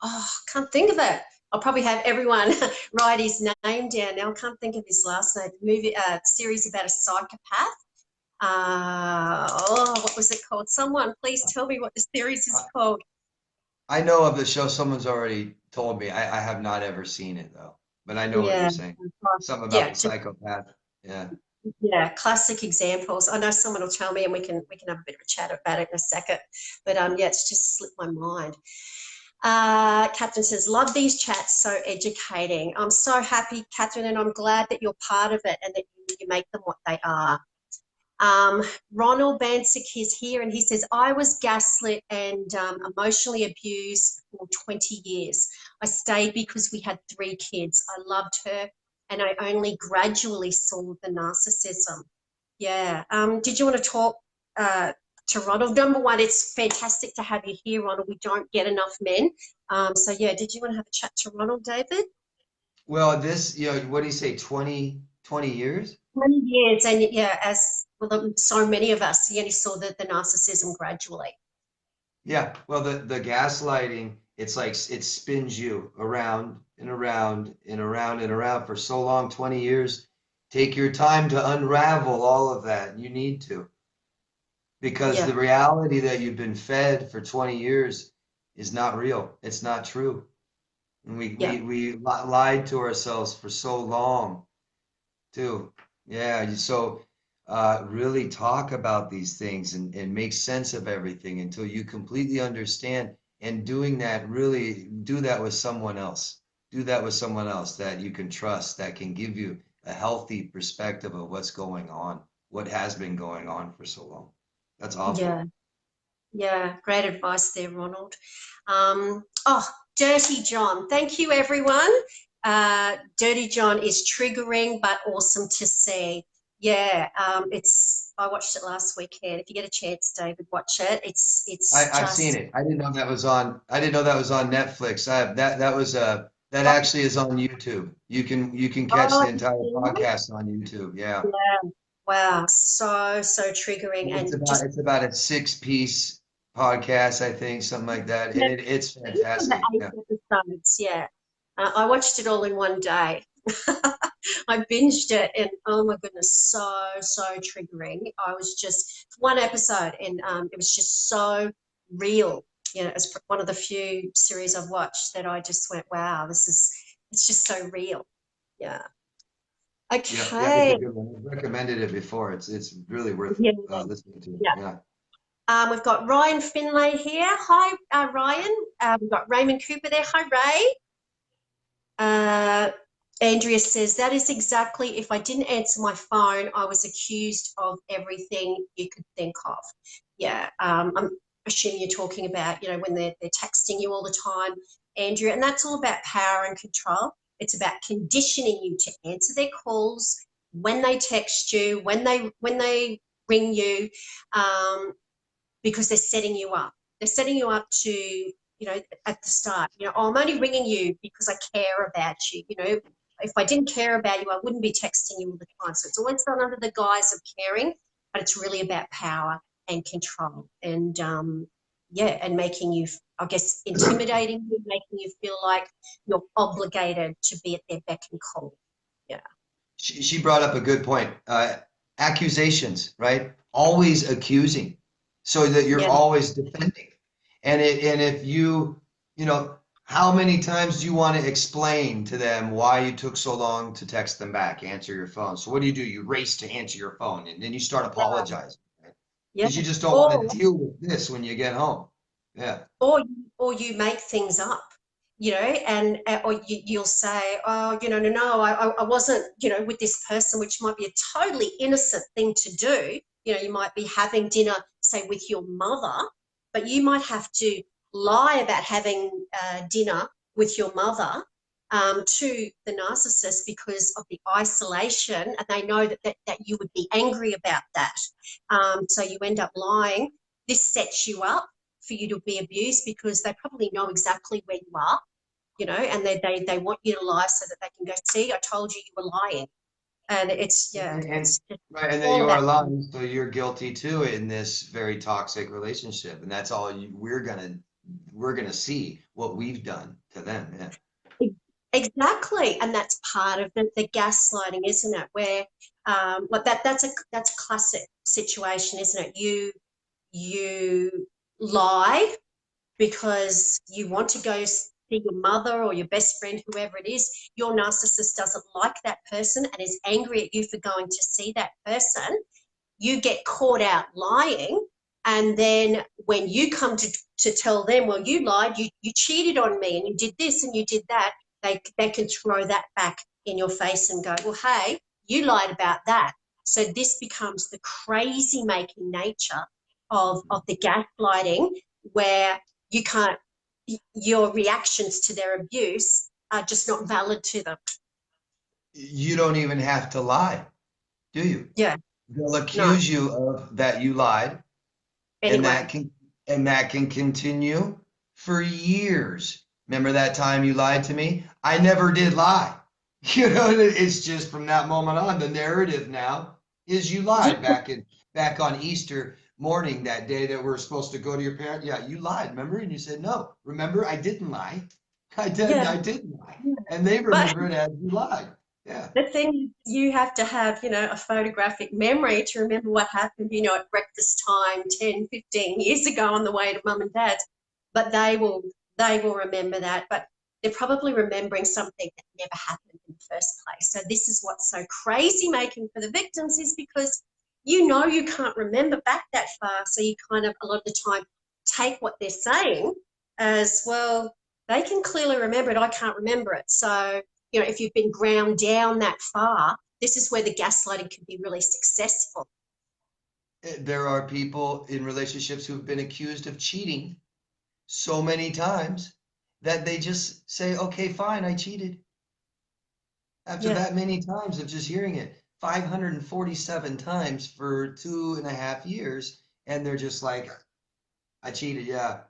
[SPEAKER 1] Oh, can't think of it. I'll probably have everyone write his name down now. I can't think of his last name. Movie, series about a psychopath. Oh, what was it called? Someone, please tell me what the series is
[SPEAKER 2] I,
[SPEAKER 1] called.
[SPEAKER 2] I know of the show. Someone's already told me. I have not ever seen it though, but I know what you're
[SPEAKER 1] Yeah,
[SPEAKER 2] saying. Something about
[SPEAKER 1] yeah,
[SPEAKER 2] the psychopath. Yeah.
[SPEAKER 1] yeah. Classic examples. I know someone will tell me, and we can have a bit of a chat about it in a second. But yeah, it's just slipped my mind. Catherine says, love these chats, so educating. I'm so happy, Catherine, and I'm glad that you're part of it and that you make them what they are. Ronald Bancic is here and he says, I was gaslit and emotionally abused for 20 years. I stayed because we had 3 kids. I loved her and I only gradually saw the narcissism. Yeah. Did you want to talk to Ronald? Number one, it's fantastic to have you here, Ronald. We don't get enough men. So, yeah, did you want to have a chat to Ronald, David?
[SPEAKER 2] Well, what do you say, 20 years?
[SPEAKER 1] 20 years. And, yeah, as well, so many of us, you only saw the narcissism gradually.
[SPEAKER 2] Yeah. Well, the gaslighting, it's like it spins you around and around and around and around for so long, 20 years. Take your time to unravel all of that. You need to. Because the
[SPEAKER 1] Yeah,
[SPEAKER 2] reality that you've been fed for 20 years is not real. It's not true. And
[SPEAKER 1] yeah,
[SPEAKER 2] we lied to ourselves for so long, too. Yeah, so really talk about these things and make sense of everything until you completely understand. And doing that, really do that with someone else. Do that with someone else that you can trust, that can give you a healthy perspective of what's going on, what has been going on for so long. That's
[SPEAKER 1] yeah,
[SPEAKER 2] awful.
[SPEAKER 1] yeah. Great advice there, Ronald. Oh, Dirty John. Thank you, everyone. Dirty John is triggering but awesome to see. Yeah, I watched it last weekend. If you get a chance, David, watch it. It's
[SPEAKER 2] I've seen
[SPEAKER 1] just
[SPEAKER 2] it. I didn't know that was on. I didn't know that was on Netflix. That
[SPEAKER 1] oh,
[SPEAKER 2] actually is on YouTube. You can catch
[SPEAKER 1] oh,
[SPEAKER 2] the entire podcast on YouTube. Yeah,
[SPEAKER 1] yeah. Wow, so triggering
[SPEAKER 2] it's
[SPEAKER 1] and
[SPEAKER 2] about
[SPEAKER 1] just
[SPEAKER 2] it's about a 6 piece podcast, I think, something like that, and it's
[SPEAKER 1] the
[SPEAKER 2] fantastic.
[SPEAKER 1] eight
[SPEAKER 2] Yeah,
[SPEAKER 1] episodes. Yeah, I watched it all in one day. I binged it and oh my goodness, so triggering. I was just one episode and it was just so real. You know, it's one of the few series I've watched that I just went, wow, it's just so real. Yeah.
[SPEAKER 2] yeah, it's a
[SPEAKER 1] Okay.
[SPEAKER 2] good one. I've recommended it before. It's really worth
[SPEAKER 1] Yeah.
[SPEAKER 2] listening to.
[SPEAKER 1] Yeah.
[SPEAKER 2] Yeah.
[SPEAKER 1] We've got Ryan Finlay here. Hi, Ryan. We've got Raymond Cooper there. Hi, Ray. Uh, Andrea says, that is exactly, if I didn't answer my phone, I was accused of everything you could think of. Yeah, I'm assuming you're talking about, when they're texting you all the time, Andrea, and that's all about power and control. It's about conditioning you to answer their calls when they text you, when they ring you, um, because they're setting you up. They're setting you up to, at the start, oh, I'm only ringing you because I care about you. If I didn't care about you, I wouldn't be texting you all the time. So it's always done under the guise of caring, but it's really about power and control and, yeah, and making you, I guess, intimidating you, making you feel like you're obligated to be at their beck and call. Yeah.
[SPEAKER 2] She brought up a good point. Accusations, right? Always accusing, so that you're
[SPEAKER 1] Yeah.
[SPEAKER 2] always defending. And if how many times do you want to explain to them why you took so long to text them back, answer your phone? So what do? You race to answer your phone, and then you start apologizing, right?
[SPEAKER 1] Yeah.
[SPEAKER 2] Because you just don't want
[SPEAKER 1] Or
[SPEAKER 2] to deal with this when you get home. Yeah.
[SPEAKER 1] or you make things up, and or you'll say, oh, no, I wasn't, with this person, which might be a totally innocent thing to do. You might be having dinner, say, with your mother, but you might have to lie about having dinner with your mother, to the narcissist because of the isolation, and they know that you would be angry about that. So you end up lying. This sets you up for you to be abused because they probably know exactly where you are, you know, and they want you to lie so that they can go, see, I told you you were lying. And it's, yeah,
[SPEAKER 2] And
[SPEAKER 1] it's just
[SPEAKER 2] right, and then
[SPEAKER 1] all
[SPEAKER 2] you are
[SPEAKER 1] about,
[SPEAKER 2] lying, so you're guilty too in this very toxic relationship, and that's all we're gonna see what we've done to them. Yeah.
[SPEAKER 1] exactly. And that's part of the gaslighting, isn't it? Where, like that's a classic situation, isn't it? You lie because you want to go see your mother or your best friend, whoever it is. Your narcissist doesn't like that person and is angry at you for going to see that person. You get caught out lying. And then when you come to tell them, well, you lied, you cheated on me and you did this and you did that, they can throw that back in your face and go, well, hey, you lied about that. So this becomes the crazy making nature of the gaslighting, where you can't, your reactions to their abuse are just not valid to them.
[SPEAKER 2] You don't even have to lie, do you?
[SPEAKER 1] Yeah,
[SPEAKER 2] They'll
[SPEAKER 1] no.
[SPEAKER 2] accuse you of that you lied, and
[SPEAKER 1] Anyway,
[SPEAKER 2] that can continue for years. Remember that time you lied to me? I never did lie. You know, it's just from that moment on, the narrative now is you
[SPEAKER 1] yeah,
[SPEAKER 2] lied back on Easter morning, that day that we're supposed to go to your parents. Yeah, you lied, remember? And you said, no, remember, I didn't lie.
[SPEAKER 1] yeah.
[SPEAKER 2] I didn't lie. And they
[SPEAKER 1] But
[SPEAKER 2] remember it as you lied. Yeah.
[SPEAKER 1] the thing you have to have, you know, a photographic memory to remember what happened, you know, at breakfast time 10, 15 years ago on the way to mum and dad's. But they will remember that. But they're probably remembering something that never happened in the first place. So this is what's so crazy making for the victims, is because you know you can't remember back that far. So you kind of a lot of the time take what they're saying as, well, they can clearly remember it, I can't remember it. So you know, if you've been ground down that far, this is where the gaslighting can be really successful.
[SPEAKER 2] There are people in relationships who've been accused of cheating so many times that they just say, okay, fine, I cheated. After
[SPEAKER 1] Yeah,
[SPEAKER 2] that many times of just hearing it, 547 times for 2.5 years, and they're just like, I cheated, yeah.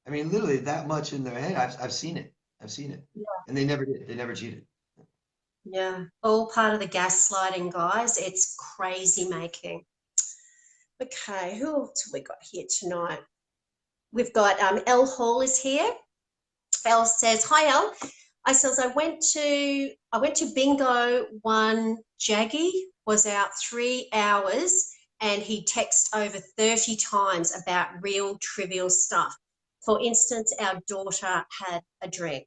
[SPEAKER 2] I mean, literally that much in their head. I've seen it. I've seen it. And they never did. They never cheated.
[SPEAKER 1] yeah. All part of the gaslighting, guys. It's crazy making. Okay, who else have we got here tonight? We've got Elle Hall is here. Elle says, "Hi Elle. I went to bingo. One Jaggy was out 3 hours, and he texted over 30 times about real trivial stuff. For instance, our daughter had a drink."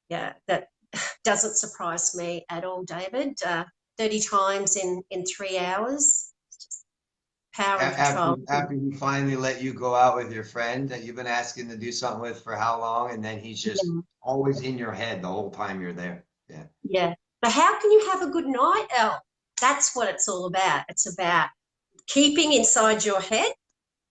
[SPEAKER 1] Yeah, that doesn't surprise me at all, David. 30 times in 3 hours. Power and
[SPEAKER 2] After
[SPEAKER 1] control.
[SPEAKER 2] he finally let you go out with your friend that you've been asking to do something with for how long, and then he's just
[SPEAKER 1] Yeah.
[SPEAKER 2] always in your head the whole time you're there. Yeah.
[SPEAKER 1] Yeah. But how can you have a good night, Elle? That's what it's all about. It's about keeping inside your head,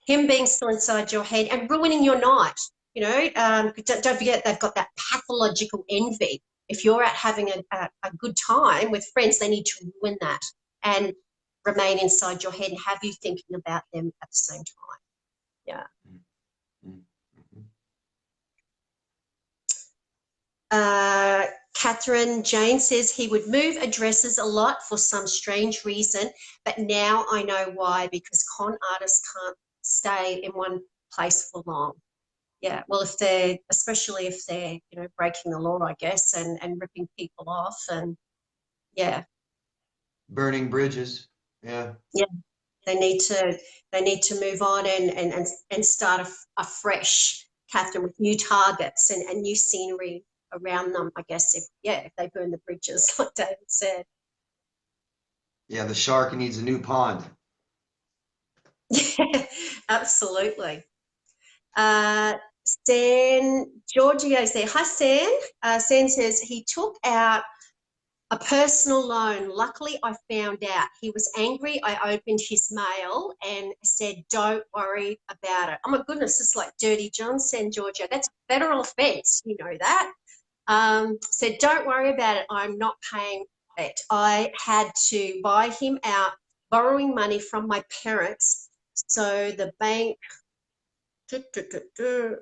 [SPEAKER 1] him being still inside your head, and ruining your night. You know, don't forget they've got that pathological envy. If you're out having a good time with friends, they need to ruin that and remain inside your head and have you thinking about them at the same time. Yeah.
[SPEAKER 2] Mm-hmm.
[SPEAKER 1] Catherine Jane says he would move addresses a lot for some strange reason, but now I know why, because con artists can't stay in one place for long. Yeah, well, especially if they're, you know, breaking the law, I guess, and ripping people off, and yeah,
[SPEAKER 2] Burning bridges. Yeah.
[SPEAKER 1] yeah, they need to move on and start afresh, Catherine, with new targets and new scenery around them. I guess if they burn the bridges, like David said.
[SPEAKER 2] Yeah, the shark needs a new pond.
[SPEAKER 1] Yeah, absolutely. Uh, Giorgio's there. Hi, San. San says he took out a personal loan. Luckily, I found out. He was angry. I opened his mail and said, "Don't worry about it." Oh my goodness, it's like Dirty John, San Giorgio. That's a federal offence. You know that. Said, "Don't worry about it. I'm not paying it. I had to buy him out, borrowing money from my parents. So the bank do, do, do, do.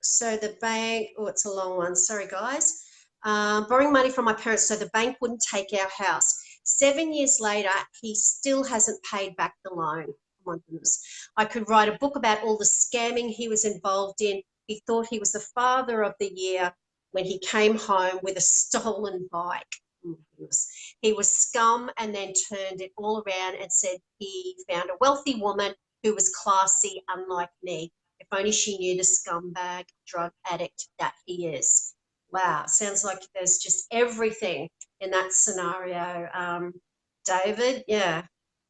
[SPEAKER 1] So the bank, oh, it's a long one. Sorry, guys. Borrowing money from my parents so the bank wouldn't take our house. 7 years later, he still hasn't paid back the loan. Oh my goodness. I could write a book about all the scamming he was involved in. He thought he was the father of the year when he came home with a stolen bike. Oh my goodness. He was scum and then turned it all around and said he found a wealthy woman who was classy, unlike me. If only she knew the scumbag drug addict that he is. Wow, sounds like there's just everything in that scenario. David, yeah,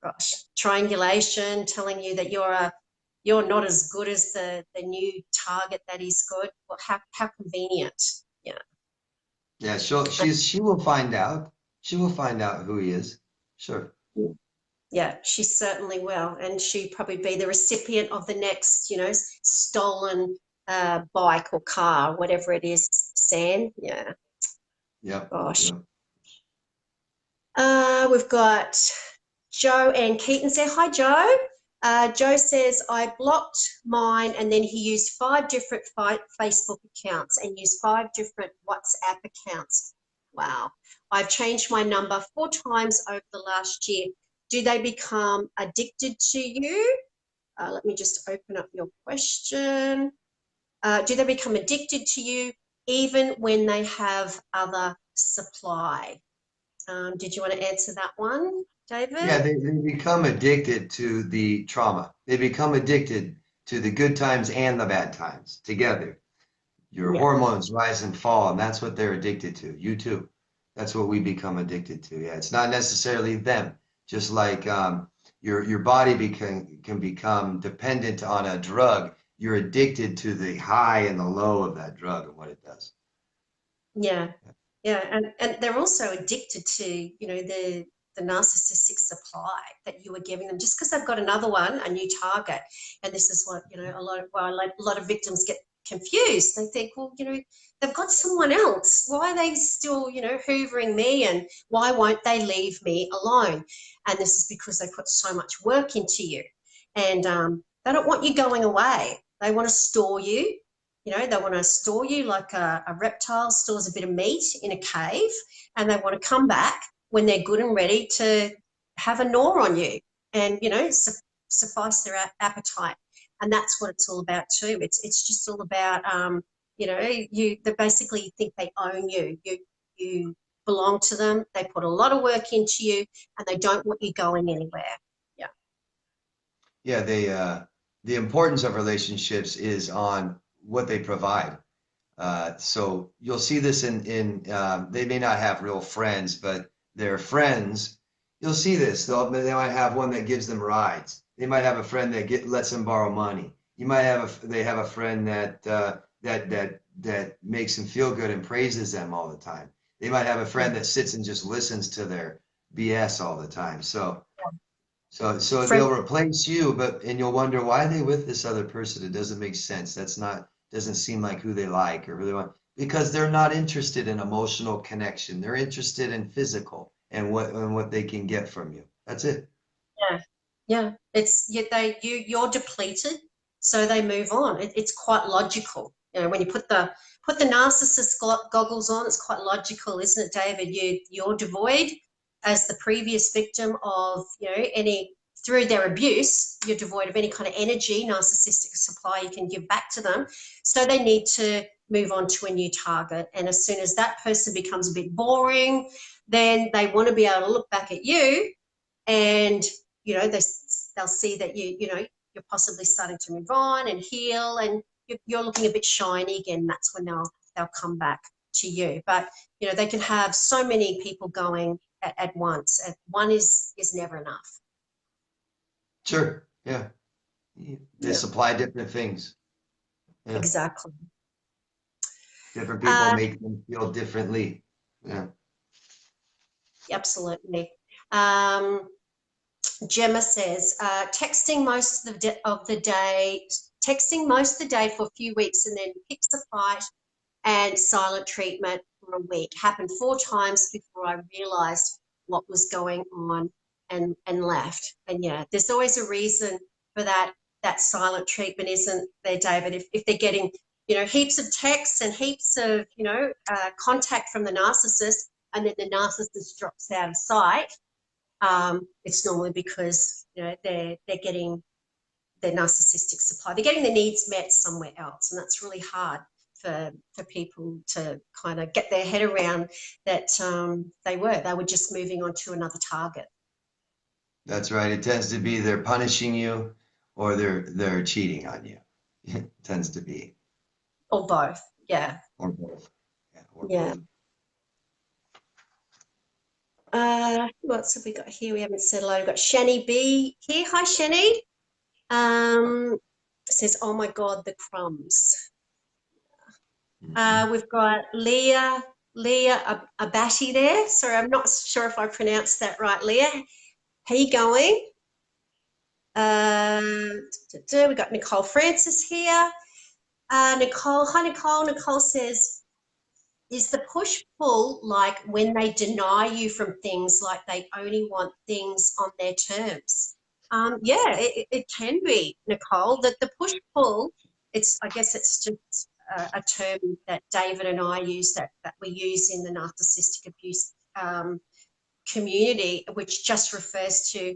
[SPEAKER 1] gosh, triangulation, telling you that you're not as good as the new target that is good. Well, how convenient. Yeah.
[SPEAKER 2] Yeah, she will find out. She will find out who he is. Sure.
[SPEAKER 1] Yeah, she certainly will. And she'd probably be the recipient of the next, stolen bike or car, whatever it is, Sam. Yeah,
[SPEAKER 2] Yep.
[SPEAKER 1] gosh.
[SPEAKER 2] Yep.
[SPEAKER 1] We've got Joe and Keaton there. Hi, Joe. Joe says, I blocked mine and then he used 5 different Facebook accounts and used 5 different WhatsApp accounts. Wow. I've changed my number 4 times over the last year. Do they become addicted to you? Let me just open up your question. Do they become addicted to you even when they have other supply? Did you want to answer that one,
[SPEAKER 2] Yeah,
[SPEAKER 1] David?
[SPEAKER 2] they become addicted to the trauma. They become addicted to the good times and the bad times together. Your
[SPEAKER 1] Yeah.
[SPEAKER 2] hormones rise and fall, and that's what they're addicted to. You too. That's what we become addicted to. Yeah, it's not necessarily them. Just like your body can become dependent on a drug. You're addicted to the high and the low of that drug and what it does.
[SPEAKER 1] Yeah. Yeah. And they're also addicted to, the narcissistic supply that you were giving them just because they've got another one, a new target. And this is what, a lot of victims get confused. They think, well, they've got someone else. Why are they still, hoovering me and why won't they leave me alone? And this is because they put so much work into you. And they don't want you going away. They want to store you. They want to store you like a reptile stores a bit of meat in a cave, and they want to come back when they're good and ready to have a gnaw on you and, suffice their appetite. And that's what it's all about too. It's just all about, they basically think they own you. You belong to them. They put a lot of work into you and they don't want you going anywhere. Yeah.
[SPEAKER 2] Yeah, the importance of relationships is on what they provide. So you'll see this in they may not have real friends, but their friends, you'll see this. They might have one that gives them rides. They might have a friend that lets them borrow money. They have a friend that makes them feel good and praises them all the time. They might have a friend that sits and just listens to their BS all the time. So
[SPEAKER 1] Friend,
[SPEAKER 2] they'll replace you, and you'll wonder why are they with this other person? It doesn't make sense. Doesn't seem like who they like or who they want because they're not interested in emotional connection. They're interested in physical and what they can get from you. That's it.
[SPEAKER 1] yeah, yeah. You're depleted, so they move on. It's quite logical. When you put the narcissist goggles on, it's quite logical, isn't it, David? You're devoid as the previous victim of any through their abuse. You're devoid of any kind of energy, narcissistic supply you can give back to them. So they need to move on to a new target. And as soon as that person becomes a bit boring, then they want to be able to look back at you and they'll see that you're possibly starting to move on and heal and you're looking a bit shiny again. That's when they'll come back to you. But they can have so many people going at once. One is never enough.
[SPEAKER 2] Sure. Yeah. They
[SPEAKER 1] Yeah,
[SPEAKER 2] supply different things. Yeah.
[SPEAKER 1] exactly.
[SPEAKER 2] Different people
[SPEAKER 1] uh,
[SPEAKER 2] make them feel differently. Yeah.
[SPEAKER 1] Absolutely. Gemma says, texting most of the day for a few weeks and then picks a fight and silent treatment for a week. Happened 4 times before I realised what was going on and left. And yeah, there's always a reason for that that silent treatment isn't there, David. If they're getting, heaps of texts and heaps of, contact from the narcissist, and then the narcissist drops out of sight, it's normally because, they're getting their narcissistic supply. They're getting their needs met somewhere else, and that's really hard for people to kind of get their head around that they were just moving on to another target.
[SPEAKER 2] That's right. It tends to be they're punishing you or they're cheating on you. It tends to be.
[SPEAKER 1] Or both. Yeah.
[SPEAKER 2] Or both. Yeah. Or
[SPEAKER 1] Yeah.
[SPEAKER 2] both.
[SPEAKER 1] Who else have we got here? We haven't said hello. We've got Shani B here. Hi, Shani. Says, oh my God, the crumbs. We've got Leah Abati there. Sorry, I'm not sure if I pronounced that right, Leah. How you going? We've got Nicole Francis here. Nicole, hi Nicole. Nicole says, is the push-pull like when they deny you from things, like they only want things on their terms? Yeah, it can be, Nicole. That the push-pull, I guess it's just a term that David and I use, that we use in the narcissistic abuse community, which just refers to,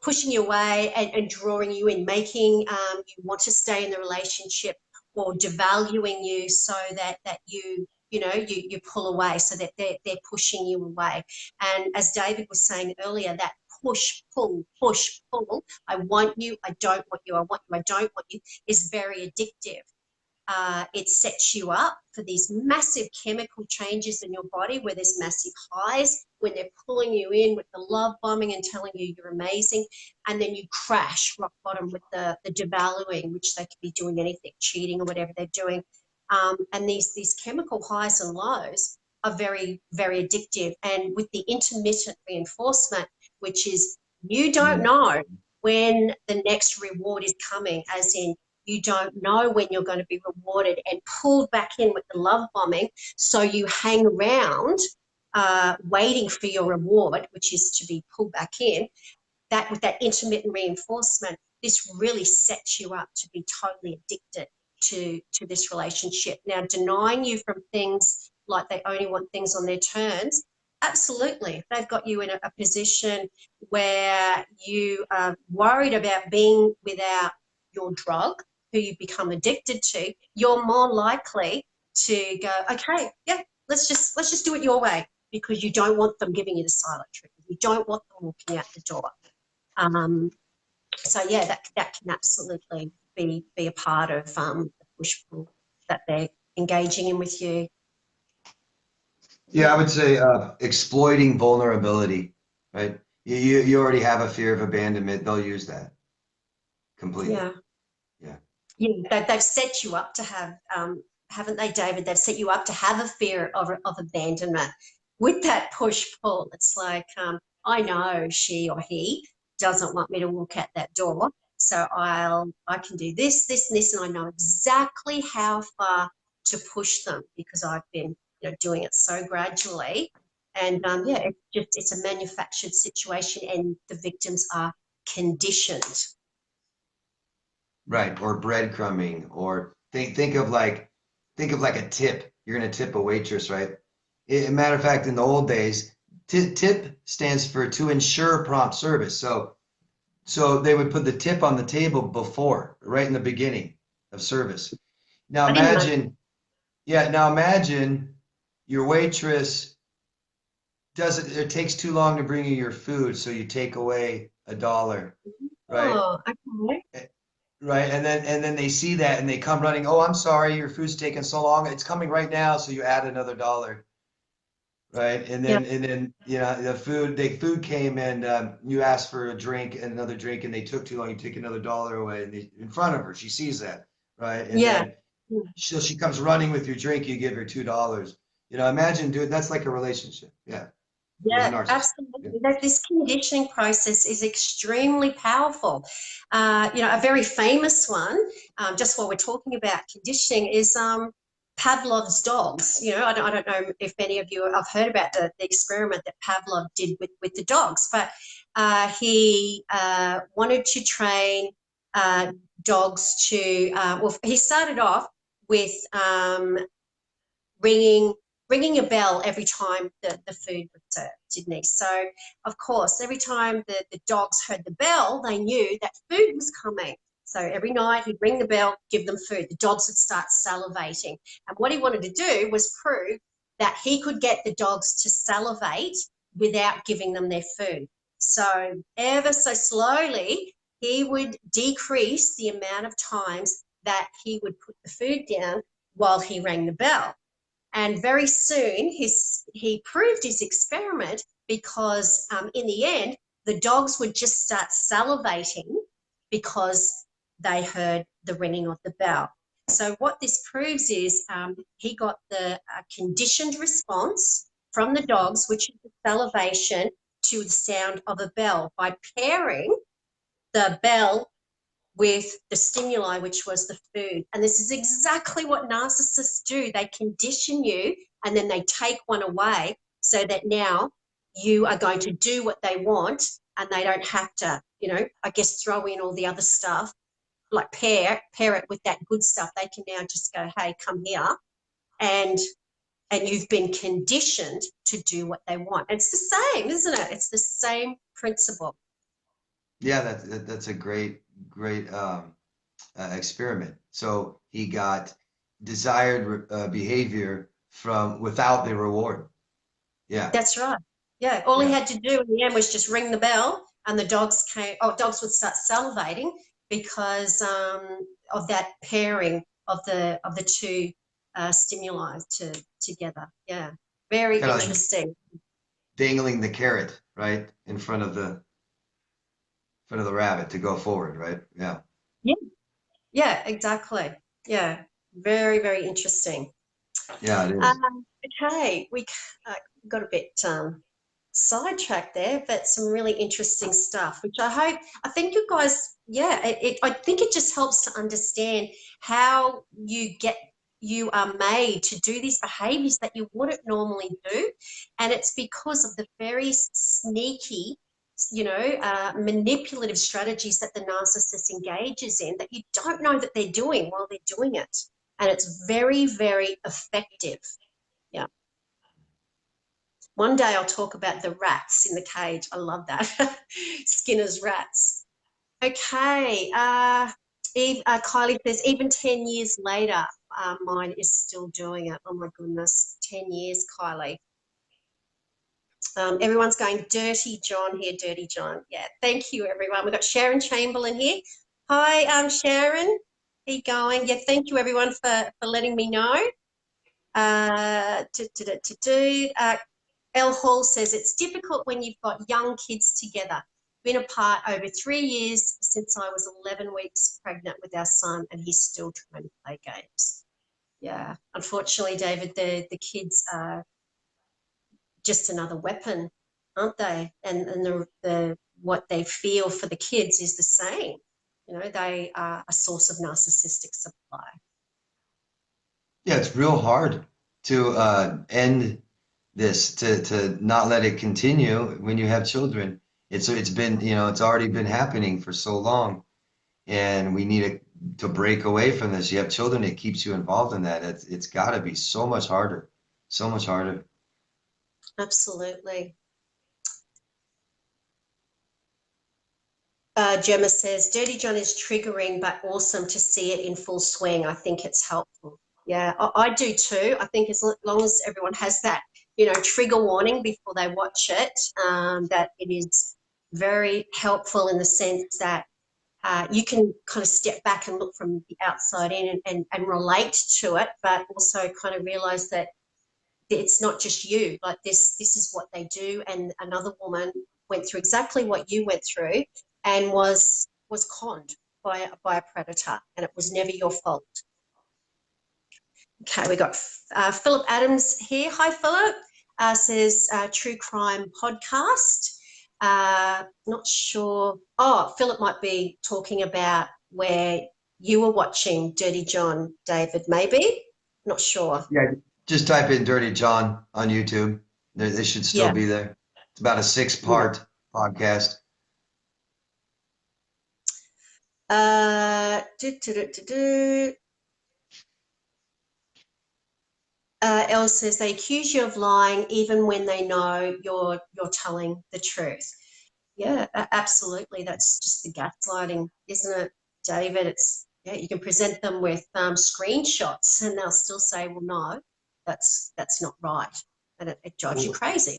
[SPEAKER 1] pushing you away and drawing you in, making you want to stay in the relationship, or devaluing you so that you pull away, so that they're pushing you away. And as David was saying earlier, that push, pull, I want you, I don't want you, I want you, I don't want you, is very addictive. It sets you up for these massive chemical changes in your body, where there's massive highs when they're pulling you in with the love bombing and telling you you're amazing, and then you crash rock bottom with the devaluing, which they could be doing anything, cheating or whatever they're doing. And these chemical highs and lows are very, very addictive. And with the intermittent reinforcement, which is you don't know when the next reward is coming, as in you don't know when you're going to be rewarded and pulled back in with the love bombing. So you hang around waiting for your reward, which is to be pulled back in. That with that intermittent reinforcement, this really sets you up to be totally addicted to this relationship. Now, denying you from things like they only want things on their terms, absolutely. They've got you in a position where you are worried about being without your drug, who you become addicted to. You're more likely to go, okay, yeah, let's just do it your way, because you don't want them giving you the silent treatment. You don't want them walking out the door. So yeah, that can absolutely be a part of the push-pull that they're engaging in with you.
[SPEAKER 2] Yeah, I would say exploiting vulnerability, right? You already have a fear of abandonment. They'll use that completely.
[SPEAKER 1] Yeah.
[SPEAKER 2] Yeah.
[SPEAKER 1] Yeah, they've set you up to have, haven't they, David? They've set you up to have a fear of abandonment with that push-pull. It's like, I know she or he doesn't want me to walk out that door, so I can do this, this, and this, and I know exactly how far to push them, because I've been doing it so gradually. And yeah, it's a manufactured situation, and the victims are conditioned.
[SPEAKER 2] Right. Or breadcrumbing, or think of like a tip. You're going to tip a waitress, right? Matter of fact, in the old days, tip stands for to ensure prompt service. So they would put the tip on the table before, right in the beginning of service. Now imagine your waitress it takes too long to bring you your food, so you take away $1, right?
[SPEAKER 1] Oh, okay.
[SPEAKER 2] Right, and then they see that and they come running. Oh, I'm sorry, your food's taking so long. It's coming right now, so you add another $1, right? And then the food came, and you asked for a drink and another drink, and they took too long. You take another $1 away, and in front of her, she sees that, right? And then so she comes running with your drink. You give her $2. Imagine that's like a relationship. Yeah.
[SPEAKER 1] Yeah, absolutely. That this conditioning process is extremely powerful. A very famous one, just while we're talking about conditioning, is Pavlov's dogs. I don't know if any of you have heard about the experiment that Pavlov did with the dogs, but he wanted to train dogs to, well, he started off with ringing a bell every time the food was served, didn't he? So, of course, every time the dogs heard the bell, they knew that food was coming. So every night he'd ring the bell, give them food. The dogs would start salivating. And what he wanted to do was prove that he could get the dogs to salivate without giving them their food. So ever so slowly, he would decrease the amount of times that he would put the food down while he rang the bell. And very soon he proved his experiment because in the end, the dogs would just start salivating because they heard the ringing of the bell. So what this proves is he got the conditioned response from the dogs, which is the salivation to the sound of a bell, by pairing the bell with the stimuli, which was the food. And this is exactly what narcissists do. They condition you and then they take one away so that now you are going to do what they want and they don't have to, I guess, throw in all the other stuff, like pair it with that good stuff. They can now just go, hey, come here. And you've been conditioned to do what they want. It's the same, isn't it? It's the same principle.
[SPEAKER 2] Yeah, that's a great experiment. So he got desired behavior from without the reward. Yeah,
[SPEAKER 1] That's right. Yeah, all he
[SPEAKER 2] yeah.
[SPEAKER 1] had to do in the end was just ring the bell, and the dogs came. Oh, dogs would start salivating because of that pairing of the two stimuli together. Yeah, very
[SPEAKER 2] Kind of like
[SPEAKER 1] interesting.
[SPEAKER 2] dangling the carrot, right, in front of the rabbit to go forward, right? Yeah.
[SPEAKER 1] Yeah, yeah, exactly. Yeah, very, very interesting.
[SPEAKER 2] Yeah, it is.
[SPEAKER 1] Okay, we got a bit sidetracked there, but some really interesting stuff, which I think you guys, yeah, I think it just helps to understand how you are made to do these behaviors that you wouldn't normally do. And it's because of the very sneaky, manipulative strategies that the narcissist engages in that you don't know that they're doing while they're doing it. And it's very, very effective. Yeah. One day I'll talk about the rats in the cage. I love that. Skinner's rats. Okay. Kylie says, even 10 years later, mine is still doing it. Oh my goodness. 10 years, Kylie. Everyone's going, Dirty John here, Dirty John. Yeah, thank you, everyone. We've got Sharon Chamberlain here. Hi, Sharon. How you going? Yeah, thank you, everyone, for letting me know. El Hall says, it's difficult when you've got young kids together. Been apart over 3 years since I was 11 weeks pregnant with our son, and he's still trying to play games. Yeah, unfortunately, David, the kids are just another weapon, aren't they? And the what they feel for the kids is the same. They are a source of narcissistic supply.
[SPEAKER 2] Yeah, it's real hard to end this, to not let it continue when you have children. It's been, it's already been happening for so long, and we need to break away from this. You have children, it keeps you involved in that. It's got to be so much harder, so much harder.
[SPEAKER 1] Absolutely. Gemma says, Dirty John is triggering, but awesome to see it in full swing. I think it's helpful. Yeah, I do too. I think as long as everyone has that, trigger warning before they watch it, that it is very helpful in the sense that you can kind of step back and look from the outside in and relate to it, but also kind of realize that it's not just you. Like this is what they do. And another woman went through exactly what you went through and was conned by a predator, and it was never your fault. Okay, we got Philip Adams here. Hi, Philip. Says True Crime Podcast. Not sure. Oh, Philip might be talking about where you were watching Dirty John, David, maybe. Not sure.
[SPEAKER 2] Yeah, just type in Dirty John on YouTube. They should still be there. It's about a 6-part podcast.
[SPEAKER 1] Uh, do, do, do, do, do. Elle says they accuse you of lying even when they know you're telling the truth. Yeah, absolutely. That's just the gaslighting, isn't it, David? It's yeah. You can present them with screenshots, and they'll still say, "Well, no, that's not right," and it drives you
[SPEAKER 2] Well,
[SPEAKER 1] crazy.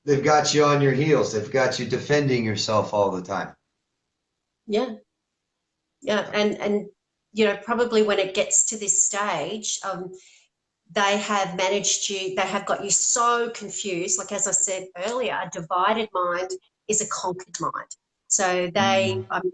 [SPEAKER 2] they've got you on your heels. They've got you defending yourself all the time.
[SPEAKER 1] Yeah, yeah,
[SPEAKER 2] Yeah.
[SPEAKER 1] and probably when it gets to this stage, they have managed you, they have got you so confused. Like, as I said earlier, a divided mind is a conquered mind. So they
[SPEAKER 2] Mhm.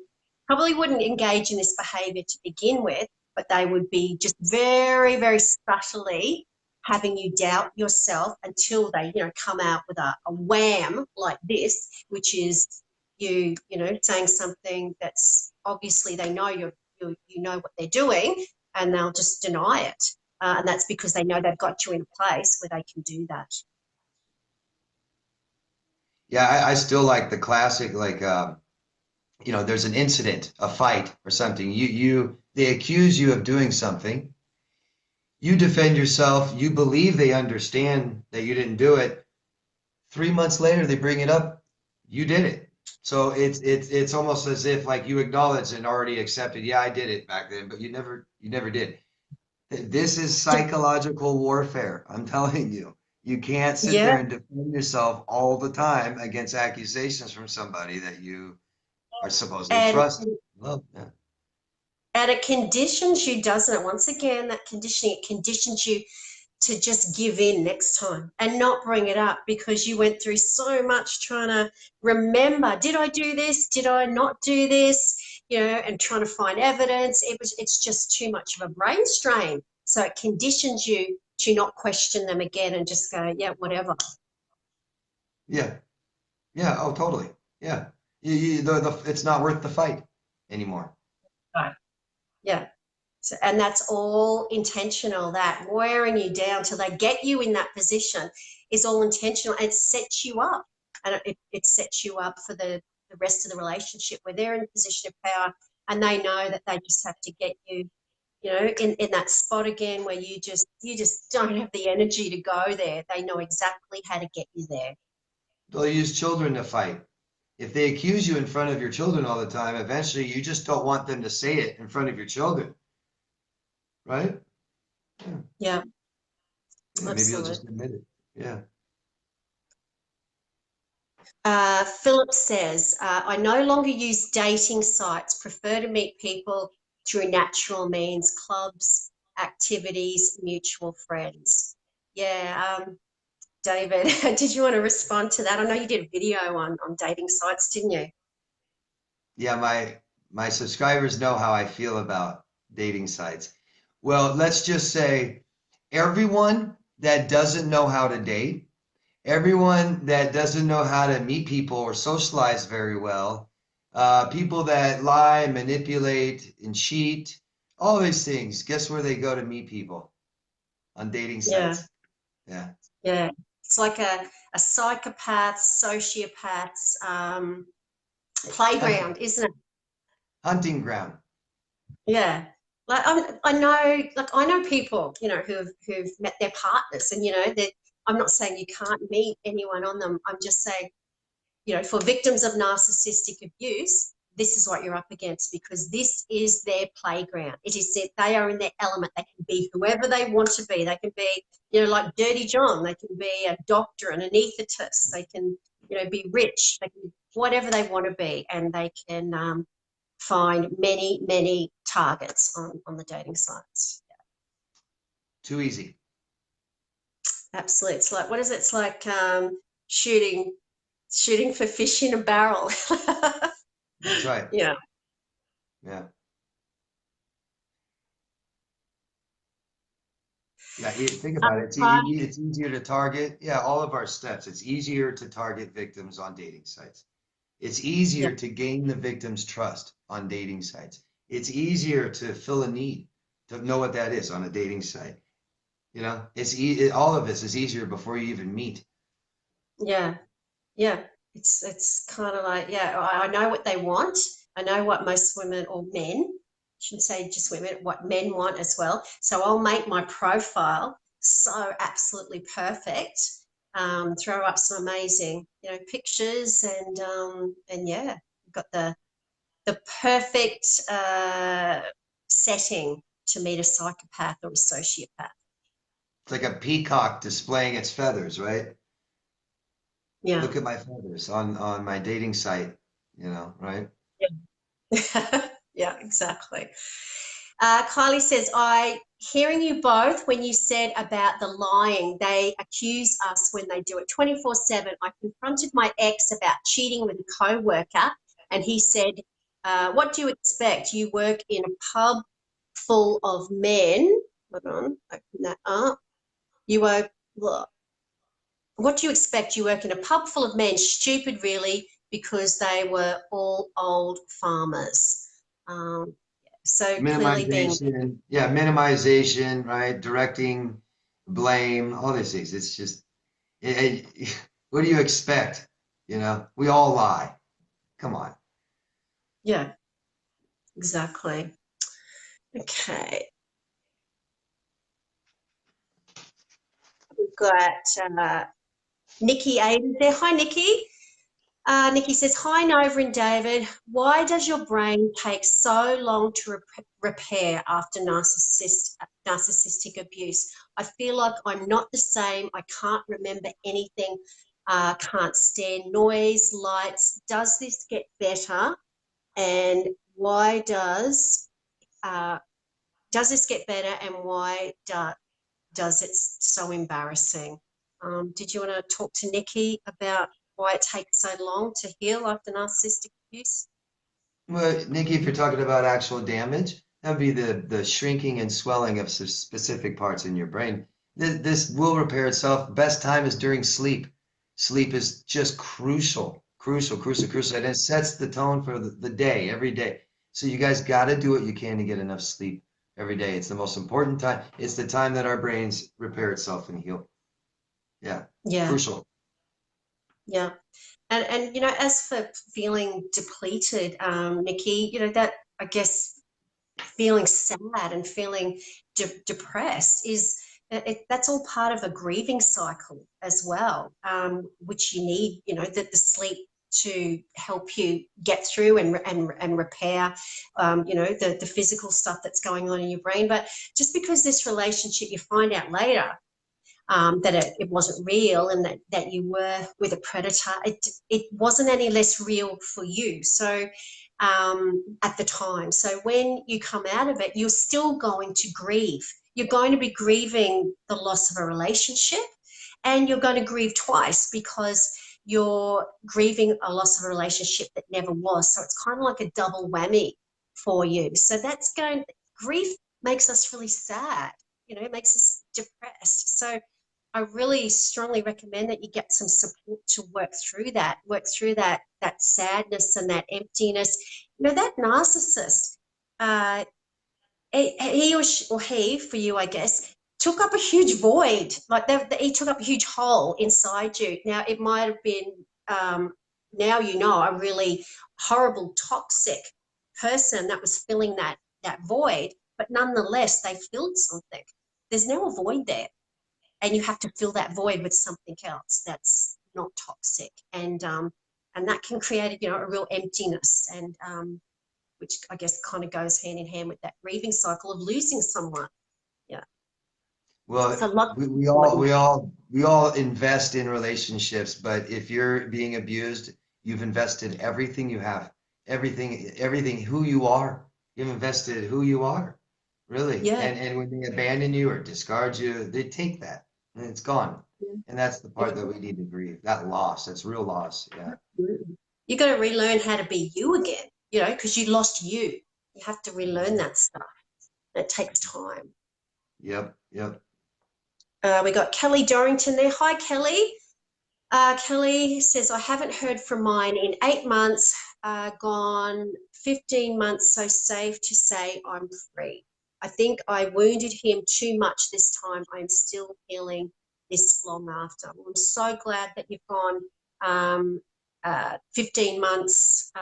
[SPEAKER 1] probably wouldn't engage in this behavior to begin with, but they would be just very, very subtly having you doubt yourself until they, come out with a wham like this, which is saying something that's obviously they know you know what they're doing, and they'll just deny it. And that's because they know they've got you in a place where they can do that.
[SPEAKER 2] Yeah, I still like the classic, like, there's an incident, a fight or something. They accuse you of doing something. You defend yourself. You believe they understand that you didn't do it. 3 months later, they bring it up. You did it. So it's almost as if like you acknowledged and already accepted. Yeah, I did it back then, but you never did. This is psychological warfare. I'm telling you. You can't sit
[SPEAKER 1] Yeah,
[SPEAKER 2] there and defend yourself all the time against accusations from somebody that you are supposedly
[SPEAKER 1] and
[SPEAKER 2] trust. Love. Yeah.
[SPEAKER 1] and it conditions you, doesn't it? Once again, that conditioning, it conditions you to just give in next time and not bring it up because you went through so much trying to remember, did I do this? Did I not do this? And trying to find evidence. It's just too much of a brain strain. So it conditions you to not question them again and just go, yeah, whatever.
[SPEAKER 2] Yeah. Yeah. Oh, totally. Yeah. It's not worth the fight anymore.
[SPEAKER 1] Right. Yeah. So, and that's all intentional. That wearing you down till they get you in that position is all intentional. And it sets you up. And it sets you up for the rest of the relationship where they're in a position of power and they know that they just have to get you, in that spot again where you just don't have the energy to go there. They know exactly how to get you there.
[SPEAKER 2] They'll use children to fight. If they accuse you in front of your children all the time, eventually you just don't want them to say it in front of your children, right? Yeah.
[SPEAKER 1] Yeah,
[SPEAKER 2] Yeah. Maybe you'll
[SPEAKER 1] absolutely.
[SPEAKER 2] just admit it. Yeah.
[SPEAKER 1] Philip says, I no longer use dating sites, prefer to meet people through natural means, clubs, activities, mutual friends. Yeah, David, did you want to respond to that? I know you did a video on dating sites, didn't you?
[SPEAKER 2] Yeah. My subscribers know how I feel about dating sites. Well, let's just say everyone that doesn't know how to date, everyone that doesn't know how to meet people or socialize very well, people that lie, manipulate, and cheat, all these things, guess where they go to meet people? On dating
[SPEAKER 1] Yeah,
[SPEAKER 2] sites. Yeah.
[SPEAKER 1] yeah. It's like a psychopath, sociopath's
[SPEAKER 2] Hunting,
[SPEAKER 1] playground, isn't it?
[SPEAKER 2] hunting ground.
[SPEAKER 1] Yeah. Like I know people, who've met their partners and that I'm not saying you can't meet anyone on them. I'm just saying, for victims of narcissistic abuse, this is what you're up against because this is their playground. It is that they are in their element. They can be whoever they want to be. They can be, like Dirty John. They can be a doctor, an anaesthetist. They can, be rich. They can be whatever they want to be, and they can find many, many targets on the dating sites.
[SPEAKER 2] Too easy.
[SPEAKER 1] Absolutely. It's like, what is it? It's like shooting for fish in a barrel.
[SPEAKER 2] That's right.
[SPEAKER 1] Yeah.
[SPEAKER 2] Yeah. Yeah. Think about it. It's easier to target. Yeah. All of our steps. It's easier to target victims on dating sites. It's
[SPEAKER 1] Yeah.
[SPEAKER 2] easier to gain the victim's trust on dating sites. It's easier to fill a need, to know what that is on a dating site. All of this is easier before you even meet.
[SPEAKER 1] Yeah. Yeah. It's kind of like, yeah, I know what they want I know what most women or men, I shouldn't say just women, what men want as well. So I'll make my profile so absolutely perfect, throw up some amazing, pictures, and yeah, got the perfect setting to meet a psychopath or a sociopath.
[SPEAKER 2] It's like a peacock displaying its feathers, right?
[SPEAKER 1] Yeah.
[SPEAKER 2] Look at my feathers on my dating site, right?
[SPEAKER 1] Yeah, yeah, exactly. Kylie says, hearing you both when you said about the lying, they accuse us when they do it 24/7. I confronted my ex about cheating with a co-worker, and he said, what do you expect? You work in a pub full of men. Hold on, open that up. You work, what do you expect? You work in a pub full of men, stupid really, because they were all old farmers. Um, so clearly being,
[SPEAKER 2] Minimization, yeah, minimization, right? Directing blame, all these things. It's just, what do you expect? We all lie. Come on.
[SPEAKER 1] yeah, exactly. Okay, we've got Nikki Aiden there. Hi, Nikki. Nikki says, hi, Nova and David. Why does your brain take so long to repair after narcissistic abuse? I feel like I'm not the same. I can't remember anything. Can't stand noise, lights. Does this get better? And why does this get better? And why does it so embarrassing? Did you want to talk to Nikki about why it takes so long to heal after narcissistic abuse?
[SPEAKER 2] Well, Nikki, if you're talking about actual damage, that'd be the shrinking and swelling of specific parts in your brain. This will repair itself. Best time is during sleep. Sleep is just crucial, crucial, crucial, crucial. And it sets the tone for the day, every day. So you guys got to do what you can to get enough sleep every day. It's the most important time. It's the time that our brains repair itself and heal. Yeah,
[SPEAKER 1] Yeah,
[SPEAKER 2] crucial.
[SPEAKER 1] yeah. And as for feeling depleted, Nikki, that, I guess, feeling sad and feeling depressed that's all part of a grieving cycle as well, which you need, the sleep to help you get through and repair, the physical stuff that's going on in your brain. But just because this relationship, you find out later that it wasn't real, and that you were with a predator, it wasn't any less real for you. So at the time. So when you come out of it, you're still going to grieve. You're going to be grieving the loss of a relationship, and you're going to grieve twice because you're grieving a loss of a relationship that never was. So it's kind of like a double whammy for you. So grief makes us really sad, it makes us depressed. So I really strongly recommend that you get some support to work through that sadness and that emptiness. That narcissist, uh, he or he, for you, I guess, took up a huge void. Like he took up a huge hole inside you. Now it might have been, now a really horrible, toxic person that was filling that void, but nonetheless they filled something. There's now a void there, and you have to fill that void with something else that's not toxic, and that can create a real emptiness, and which I guess kind of goes hand in hand with that grieving cycle of losing someone. Yeah.
[SPEAKER 2] Well,
[SPEAKER 1] So lots
[SPEAKER 2] we,
[SPEAKER 1] of
[SPEAKER 2] we all
[SPEAKER 1] important.
[SPEAKER 2] we all we all invest in relationships, but if you're being abused, you've invested everything you have, everything who you are. You've invested who you are, really.
[SPEAKER 1] Yeah.
[SPEAKER 2] And when they abandon you or discard you, they take that and it's gone. And that's the part that we need to grieve. That loss, that's real loss. Yeah.
[SPEAKER 1] You got to relearn how to be you again, because you lost you. You have to relearn that stuff. It takes time.
[SPEAKER 2] Yep. Yep.
[SPEAKER 1] We got Kelly Dorrington there. Hi, Kelly. Kelly says, I haven't heard from mine in 8 months, gone 15 months, so safe to say I'm free. I think I wounded him too much this time. I'm still healing this long after. Well, I'm so glad that you've gone 15 months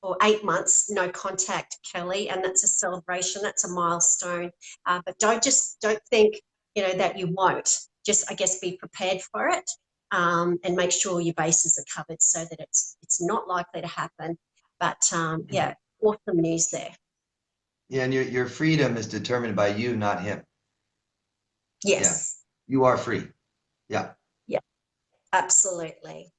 [SPEAKER 1] or 8 months, no contact, Kelly, and that's a celebration, that's a milestone. But don't think, that you won't. Just, I guess, be prepared for it, and make sure your bases are covered so that it's not likely to happen. But yeah, awesome news there.
[SPEAKER 2] Yeah, and your freedom is determined by you, not him. Yeah,
[SPEAKER 1] Yes.
[SPEAKER 2] you are free. Yeah.
[SPEAKER 1] Yeah, absolutely.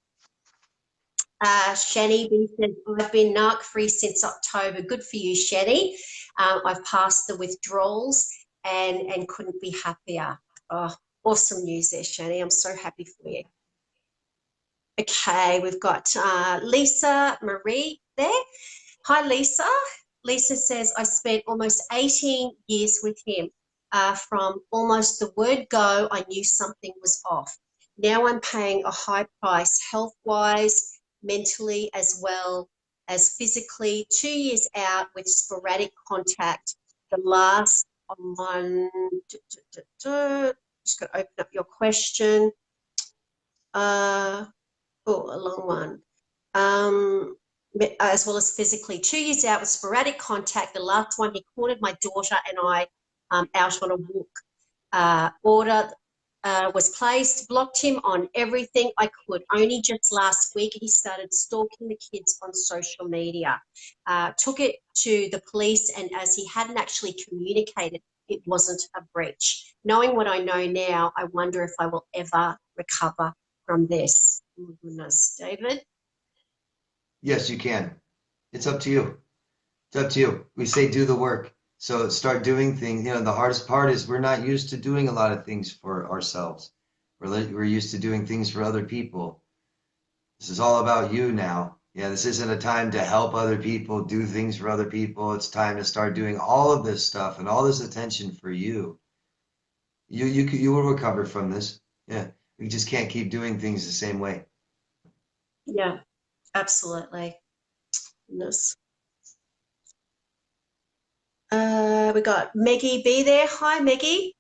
[SPEAKER 1] Shani B says, I've been narc free since October. Good for you, Shani. I've passed the withdrawals and couldn't be happier. Oh, awesome news there, Shani. I'm so happy for you. Okay, we've got Lisa Marie there. Hi, Lisa. Lisa says, I spent almost 18 years with him. From almost the word go, I knew something was off. Now I'm paying a high price health-wise, mentally, as well as physically. 2 years out with sporadic contact. The last one, just got to open up your question. A long one. As well as physically. 2 years out with sporadic contact. The last one, he cornered my daughter and I out on a walk. Order was placed, blocked him on everything I could. Only just last week, he started stalking the kids on social media. Took it to the police, and as he hadn't actually communicated, it wasn't a breach. Knowing what I know now, I wonder if I will ever recover from this. Oh, goodness, David.
[SPEAKER 2] Yes, you can. It's up to you. It's up to you. We say do the work. So start doing things. The hardest part is we're not used to doing a lot of things for ourselves. We're used to doing things for other people. This is all about you now. Yeah, this isn't a time to help other people, do things for other people. It's time to start doing all of this stuff and all this attention for you. You will recover from this. Yeah, we just can't keep doing things the same way.
[SPEAKER 1] Yeah, absolutely. Goodness. We got Meggie B there. Hi, Meggie.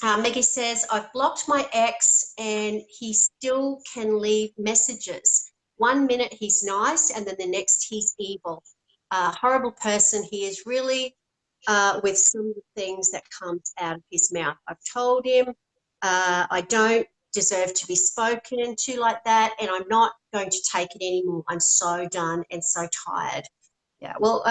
[SPEAKER 1] Meggie says, I've blocked my ex and he still can leave messages. 1 minute he's nice and then the next he's evil. Horrible person. He is really with some of the things that comes out of his mouth. I've told him I don't deserve to be spoken to like that, and I'm not going to take it anymore. I'm so done and so tired. Yeah, well,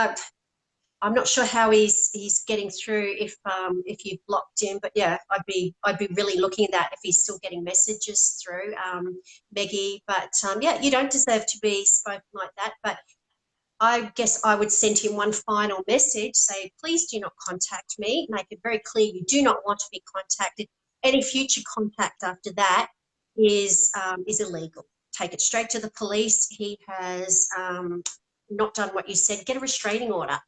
[SPEAKER 1] I'm not sure how he's getting through if you've blocked him, but yeah, I'd be really looking at that if he's still getting messages through, Meggie. But yeah, you don't deserve to be spoken like that. But I guess I would send him one final message, say, please do not contact me. Make it very clear you do not want to be contacted. Any future contact after that is illegal. Take it straight to the police. He has not done what you said. Get a restraining order.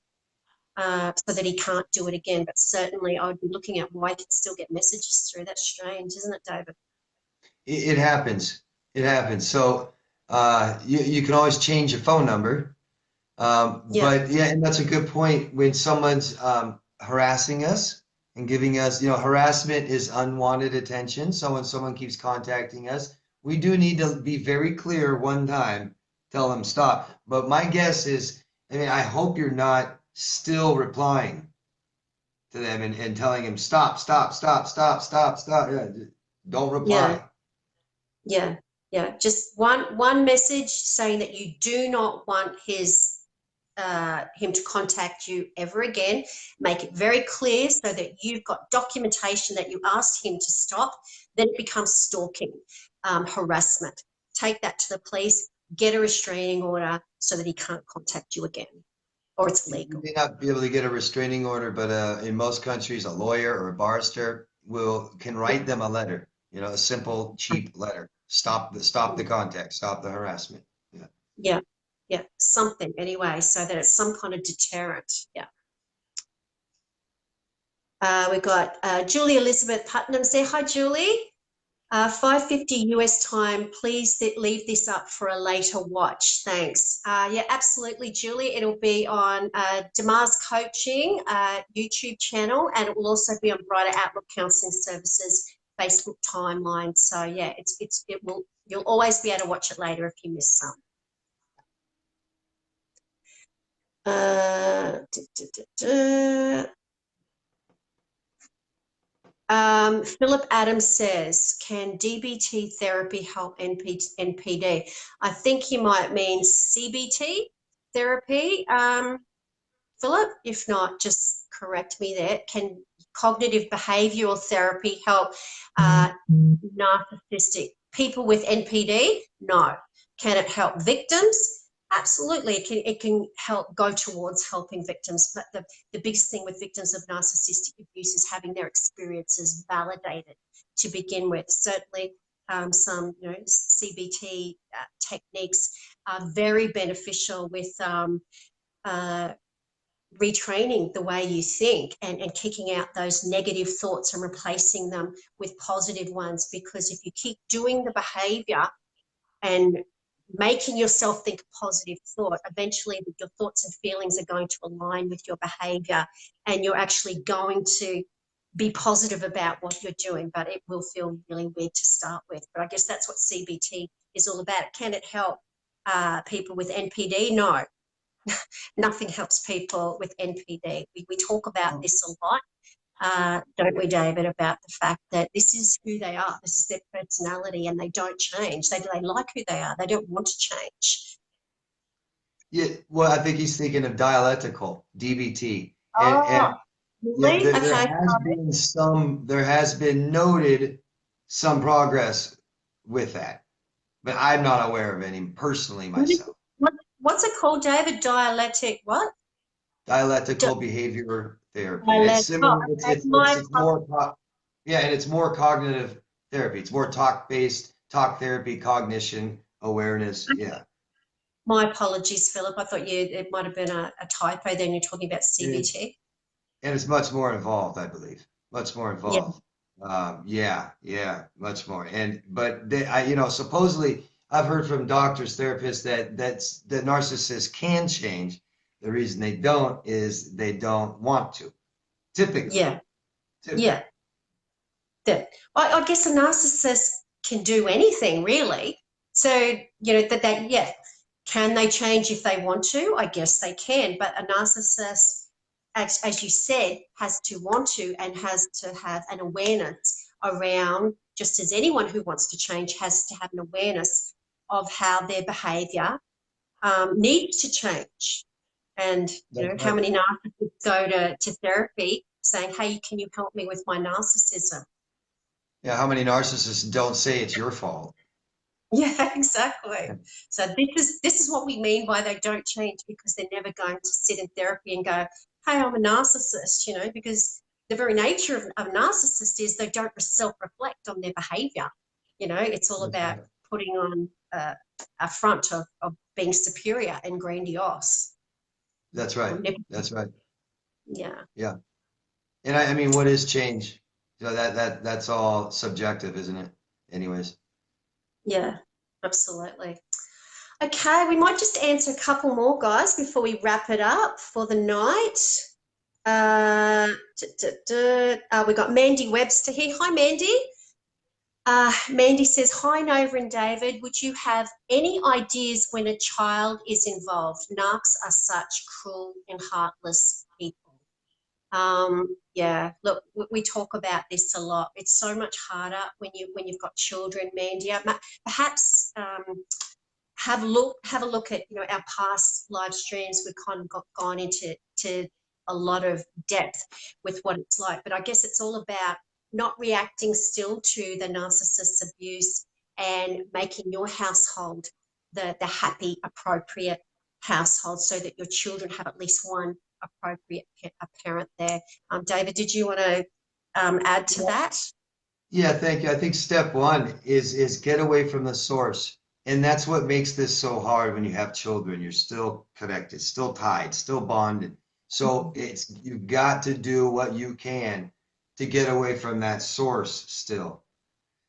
[SPEAKER 1] So that he can't do it again. But certainly I would be looking at why he can still get messages through. That's strange, isn't it, David?
[SPEAKER 2] It happens. It happens. So you can always change your phone number. But yeah, and that's a good point. When someone's harassing us and giving us, harassment is unwanted attention. So when someone keeps contacting us, we do need to be very clear one time, tell them stop. But my guess is, I hope you're not still replying to them and telling them stop, stop, stop, stop, stop, stop. Yeah, don't reply.
[SPEAKER 1] Yeah. Just one message saying that you do not want him to contact you ever again. Make it very clear so that you've got documentation that you asked him to stop. Then it becomes stalking, harassment. Take that to the police, get a restraining order so that he can't contact you again, or it's legal.
[SPEAKER 2] You may not be able to get a restraining order, but in most countries, a lawyer or a barrister can write them a letter, a simple, cheap letter. Stop the contact, stop the harassment.
[SPEAKER 1] Yeah, something anyway, so that it's some kind of deterrent. Yeah. We've got Julie Elizabeth Putnam's there. Hi, Julie. 5:50 US time. Please leave this up for a later watch. Thanks. Yeah, absolutely, Julie. It'll be on Damar's Coaching YouTube channel, and it will also be on Brighter Outlook Counselling Services Facebook timeline. So yeah, you'll always be able to watch it later if you miss some. Uh, Philip Adams says, can DBT therapy help NPD? I think he might mean CBT therapy. Philip, if not, just correct me there. Can cognitive behavioral therapy help narcissistic people with NPD? No. Can it help victims? Absolutely. It can help go towards helping victims. But the biggest thing with victims of narcissistic abuse is having their experiences validated to begin with. Certainly, some CBT techniques are very beneficial with retraining the way you think and kicking out those negative thoughts and replacing them with positive ones. Because if you keep doing the behavior and making yourself think a positive thought, eventually your thoughts and feelings are going to align with your behavior, and you're actually going to be positive about what you're doing. But it will feel really weird to start with. But I guess that's what CBT is all about. Can it help people with NPD? No. Nothing helps people with NPD. We talk about this a lot, don't we, David, about the fact that this is who they are, this is their personality, and they don't change. They like who they are. They don't want to change.
[SPEAKER 2] Yeah, well, I think he's thinking of dialectical, DBT. And
[SPEAKER 1] Oh,
[SPEAKER 2] yeah,
[SPEAKER 1] really? Okay.
[SPEAKER 2] there has been noted some progress with that, but I'm not aware of any personally myself.
[SPEAKER 1] What's it called, David? Dialectic what?
[SPEAKER 2] Dialectical behavior therapy. It's
[SPEAKER 1] Dialect. Oh,
[SPEAKER 2] similar.
[SPEAKER 1] okay. My
[SPEAKER 2] It's more, yeah, and it's more cognitive therapy. It's more talk-based, talk therapy, cognition, awareness. Yeah.
[SPEAKER 1] my apologies, Philip. I thought it might have been a typo. Then you're talking about
[SPEAKER 2] And,
[SPEAKER 1] CBT.
[SPEAKER 2] and it's much more involved, I believe. Much more
[SPEAKER 1] Yeah.
[SPEAKER 2] involved. Yeah, much more. But supposedly I've heard from doctors, therapists that narcissists can change. The reason they don't is they don't want to. Typically,
[SPEAKER 1] Yeah.
[SPEAKER 2] typically.
[SPEAKER 1] Yeah. I guess a narcissist can do anything really. So, yeah, can they change if they want to? I guess they can. But a narcissist, as you said, has to want to and has to have an awareness around, just as anyone who wants to change has to have an awareness of how their behavior needs to change. And,
[SPEAKER 2] That's
[SPEAKER 1] how
[SPEAKER 2] right.
[SPEAKER 1] many narcissists go to therapy saying, hey, can you help me with my narcissism?
[SPEAKER 2] Yeah, how many narcissists don't say it's your fault?
[SPEAKER 1] Yeah, exactly. So this is what we mean by they don't change, because they're never going to sit in therapy and go, hey, I'm a narcissist, because the very nature of a narcissist is they don't self-reflect on their behavior. It's all
[SPEAKER 2] That's
[SPEAKER 1] about
[SPEAKER 2] right.
[SPEAKER 1] putting on a front of being superior and grandiose.
[SPEAKER 2] That's right.
[SPEAKER 1] Never,
[SPEAKER 2] That's right.
[SPEAKER 1] yeah,
[SPEAKER 2] Yeah. And I mean, what is change? So that's all subjective, isn't it? Anyways.
[SPEAKER 1] yeah, absolutely. Okay, we might just answer a couple more, guys, before we wrap it up for the night. We got Mandy Webster here. Hi, Mandy. Mandy says, hi, Nova and David. Would you have any ideas when a child is involved? Narcs are such cruel and heartless people. Yeah, look, we talk about this a lot. It's so much harder when you've got children, Mandy. Perhaps have a look at our past live streams. We've kind of gone into a lot of depth with what it's like, but I guess it's all about not reacting still to the narcissist's abuse and making your household the happy, appropriate household, so that your children have at least one appropriate parent there. David, did you want to add to that?
[SPEAKER 2] Yeah, thank you. I think step one is get away from the source. And that's what makes this so hard when you have children. You're still connected, still tied, still bonded. So you've got to do what you can to get away from that source still.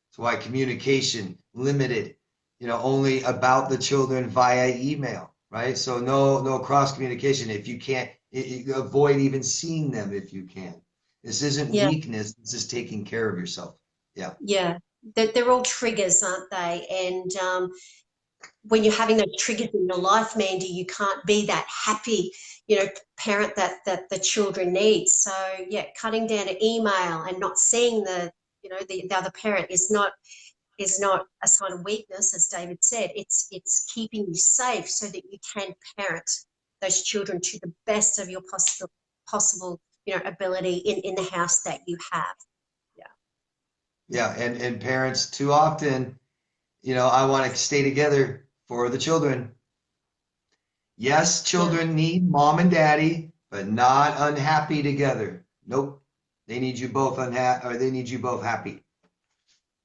[SPEAKER 2] That's why communication limited, only about the children via email, right? So no cross communication if you can't. Avoid even seeing them if you can. This isn't
[SPEAKER 1] Yeah.
[SPEAKER 2] weakness. This is taking care of yourself. Yeah.
[SPEAKER 1] Yeah, they're all triggers, aren't they? And when you're having those triggers in your life, Mandy, you can't be that happy, parent that the children need. So yeah, cutting down an email and not seeing the other parent is not a sign of weakness, as David said. It's keeping you safe so that you can parent those children to the best of your possible ability in the house that you have.
[SPEAKER 2] Yeah, and parents too often, I want to stay together for the children. Yes,
[SPEAKER 1] Yeah.
[SPEAKER 2] children need mom and daddy, but not unhappy together. Nope. They need you both they need you both happy.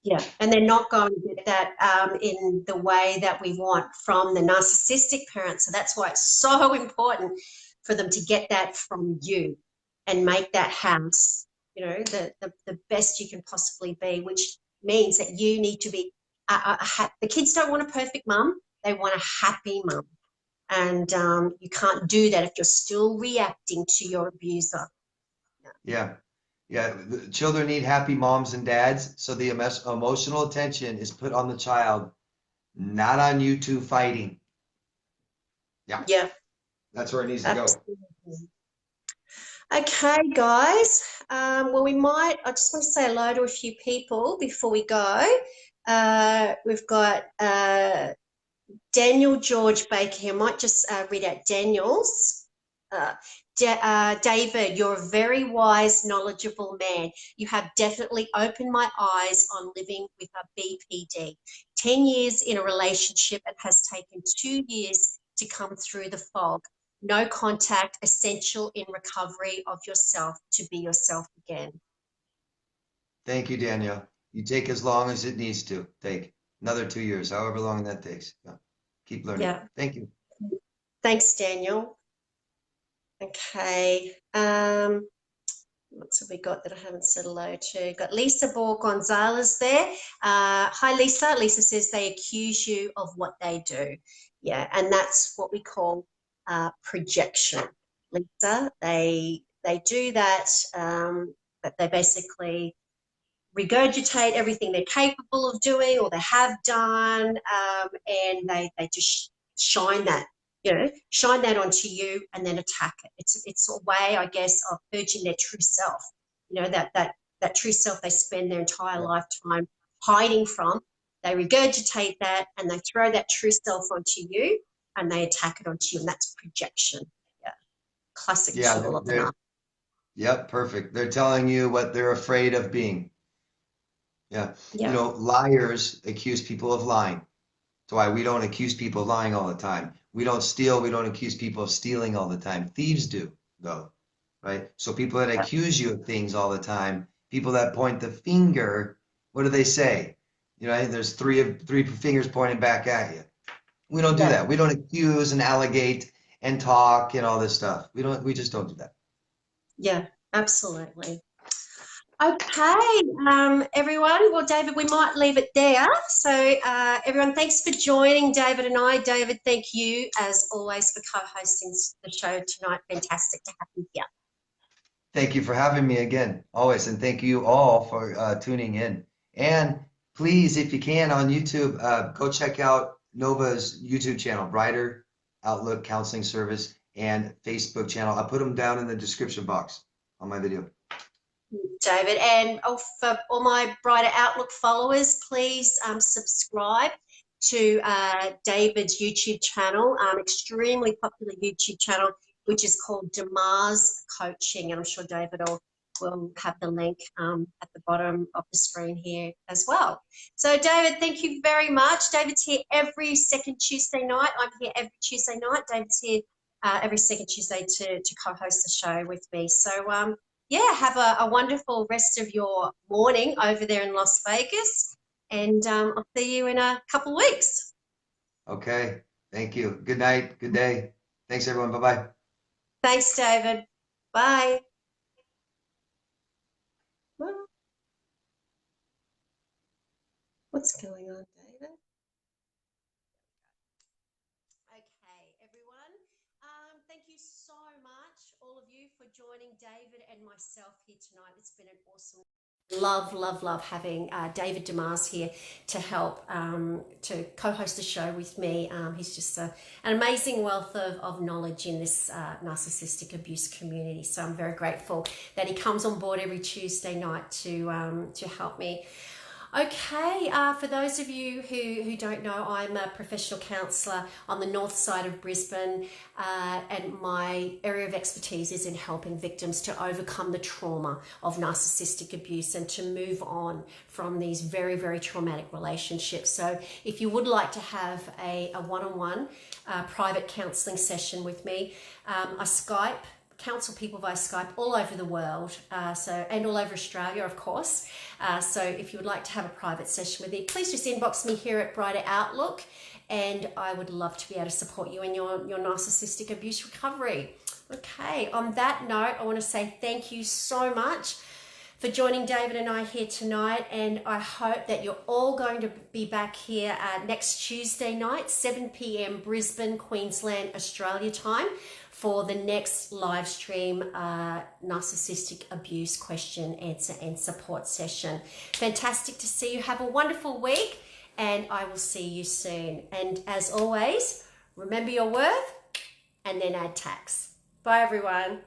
[SPEAKER 1] Yeah, and they're not going to get that in the way that we want from the narcissistic parent. So that's why it's so important for them to get that from you and make that house, the best you can possibly be, which means that you need to be the kids don't want a perfect mum, they want a happy mum. And you can't do that if you're still reacting to your abuser.
[SPEAKER 2] Yeah. Yeah, the children need happy moms and dads, so the emotional attention is put on the child, not on you two fighting. Yeah,
[SPEAKER 1] Yeah,
[SPEAKER 2] that's where it needs to go.
[SPEAKER 1] absolutely. Okay, guys. Well, I just want to say hello to a few people before we go. We've got Daniel George Baker here. I might just read out Daniel's. Uh, David, you're a very wise, knowledgeable man. You have definitely opened my eyes on living with a BPD. 10 years in a relationship, it has taken 2 years to come through the fog. No contact, essential in recovery of yourself to be yourself again.
[SPEAKER 2] Thank you, Danielle. You take as long as it needs to take. Another 2 years, however long that takes. Yeah. Keep learning.
[SPEAKER 1] Yeah.
[SPEAKER 2] Thank you.
[SPEAKER 1] Thanks, Daniel. Okay. What have we got that I haven't said hello to? Got Lisa Ball Gonzalez there. Hi, Lisa. Lisa says they accuse you of what they do. Yeah, and that's what we call projection. Lisa, they do that. That they basically regurgitate everything they're capable of doing or they have done, and they just shine that, shine that onto you and then attack it. It's a way, I guess, of purging their true self. That true self they spend their entire
[SPEAKER 2] Yeah.
[SPEAKER 1] lifetime hiding from. They regurgitate that and they throw that true self onto you and they attack it onto you, and that's projection. Yeah, classic
[SPEAKER 2] Yeah,
[SPEAKER 1] tool of the narcissist.
[SPEAKER 2] yep, perfect. They're telling you what they're afraid of being. Yeah.
[SPEAKER 1] Yeah,
[SPEAKER 2] Liars accuse people of lying. That's why we don't accuse people of lying all the time. We don't steal. We don't accuse people of stealing all the time. Thieves do, though, right? So people that
[SPEAKER 1] yeah,
[SPEAKER 2] accuse you of things all the time, people that point the finger, what do they say? There's three fingers pointing back at you. We don't do
[SPEAKER 1] yeah.
[SPEAKER 2] that. We don't accuse and allegate and talk and all this stuff. We just don't do that.
[SPEAKER 1] Yeah, absolutely. Okay, everyone. Well, David, we might leave it there. So, everyone, thanks for joining David and I. David, thank you, as always, for co-hosting the show tonight. Fantastic to have you here.
[SPEAKER 2] Thank you for having me again, always, and thank you all for tuning in. And please, if you can, on YouTube, go check out Nova's YouTube channel, Brighter Outlook Counseling Service, and Facebook channel. I put them down in the description box on my video.
[SPEAKER 1] David, and for all my Brighter Outlook followers, please subscribe to David's YouTube channel, extremely popular YouTube channel, which is called Demar's Coaching. And I'm sure David will have the link at the bottom of the screen here as well. So, David, thank you very much. David's here every second Tuesday night. I'm here every Tuesday night. David's here every second Tuesday to co-host the show with me. So, yeah, have a wonderful rest of your morning over there in Las Vegas. And I'll see you in a couple of weeks.
[SPEAKER 2] Okay. Thank you. Good night. Good day. Thanks, everyone. Bye-bye.
[SPEAKER 1] Thanks, David. Bye. What's going on, David? Okay, everyone. Thank you so much, all of you, for joining David and myself here tonight. It's been an awesome Love having David Demars here to help to co-host the show with me. He's just an amazing wealth of knowledge in this narcissistic abuse community. So I'm very grateful that he comes on board every Tuesday night to help me. Okay, for those of you who don't know, I'm a professional counsellor on the north side of Brisbane, and my area of expertise is in helping victims to overcome the trauma of narcissistic abuse and to move on from these very, very traumatic relationships. So if you would like to have a one-on-one private counselling session with me, I counsel people via Skype all over the world, and all over Australia, of course. So if you would like to have a private session with me, please just inbox me here at Brighter Outlook, and I would love to be able to support you in your narcissistic abuse recovery. Okay, on that note, I want to say thank you so much for joining David and I here tonight, and I hope that you're all going to be back here next Tuesday night, 7 p.m. Brisbane, Queensland, Australia time, for the next live stream narcissistic abuse question, answer and support session. Fantastic to see you. Have a wonderful week, and I will see you soon. And as always, remember your worth and then add tax. Bye everyone.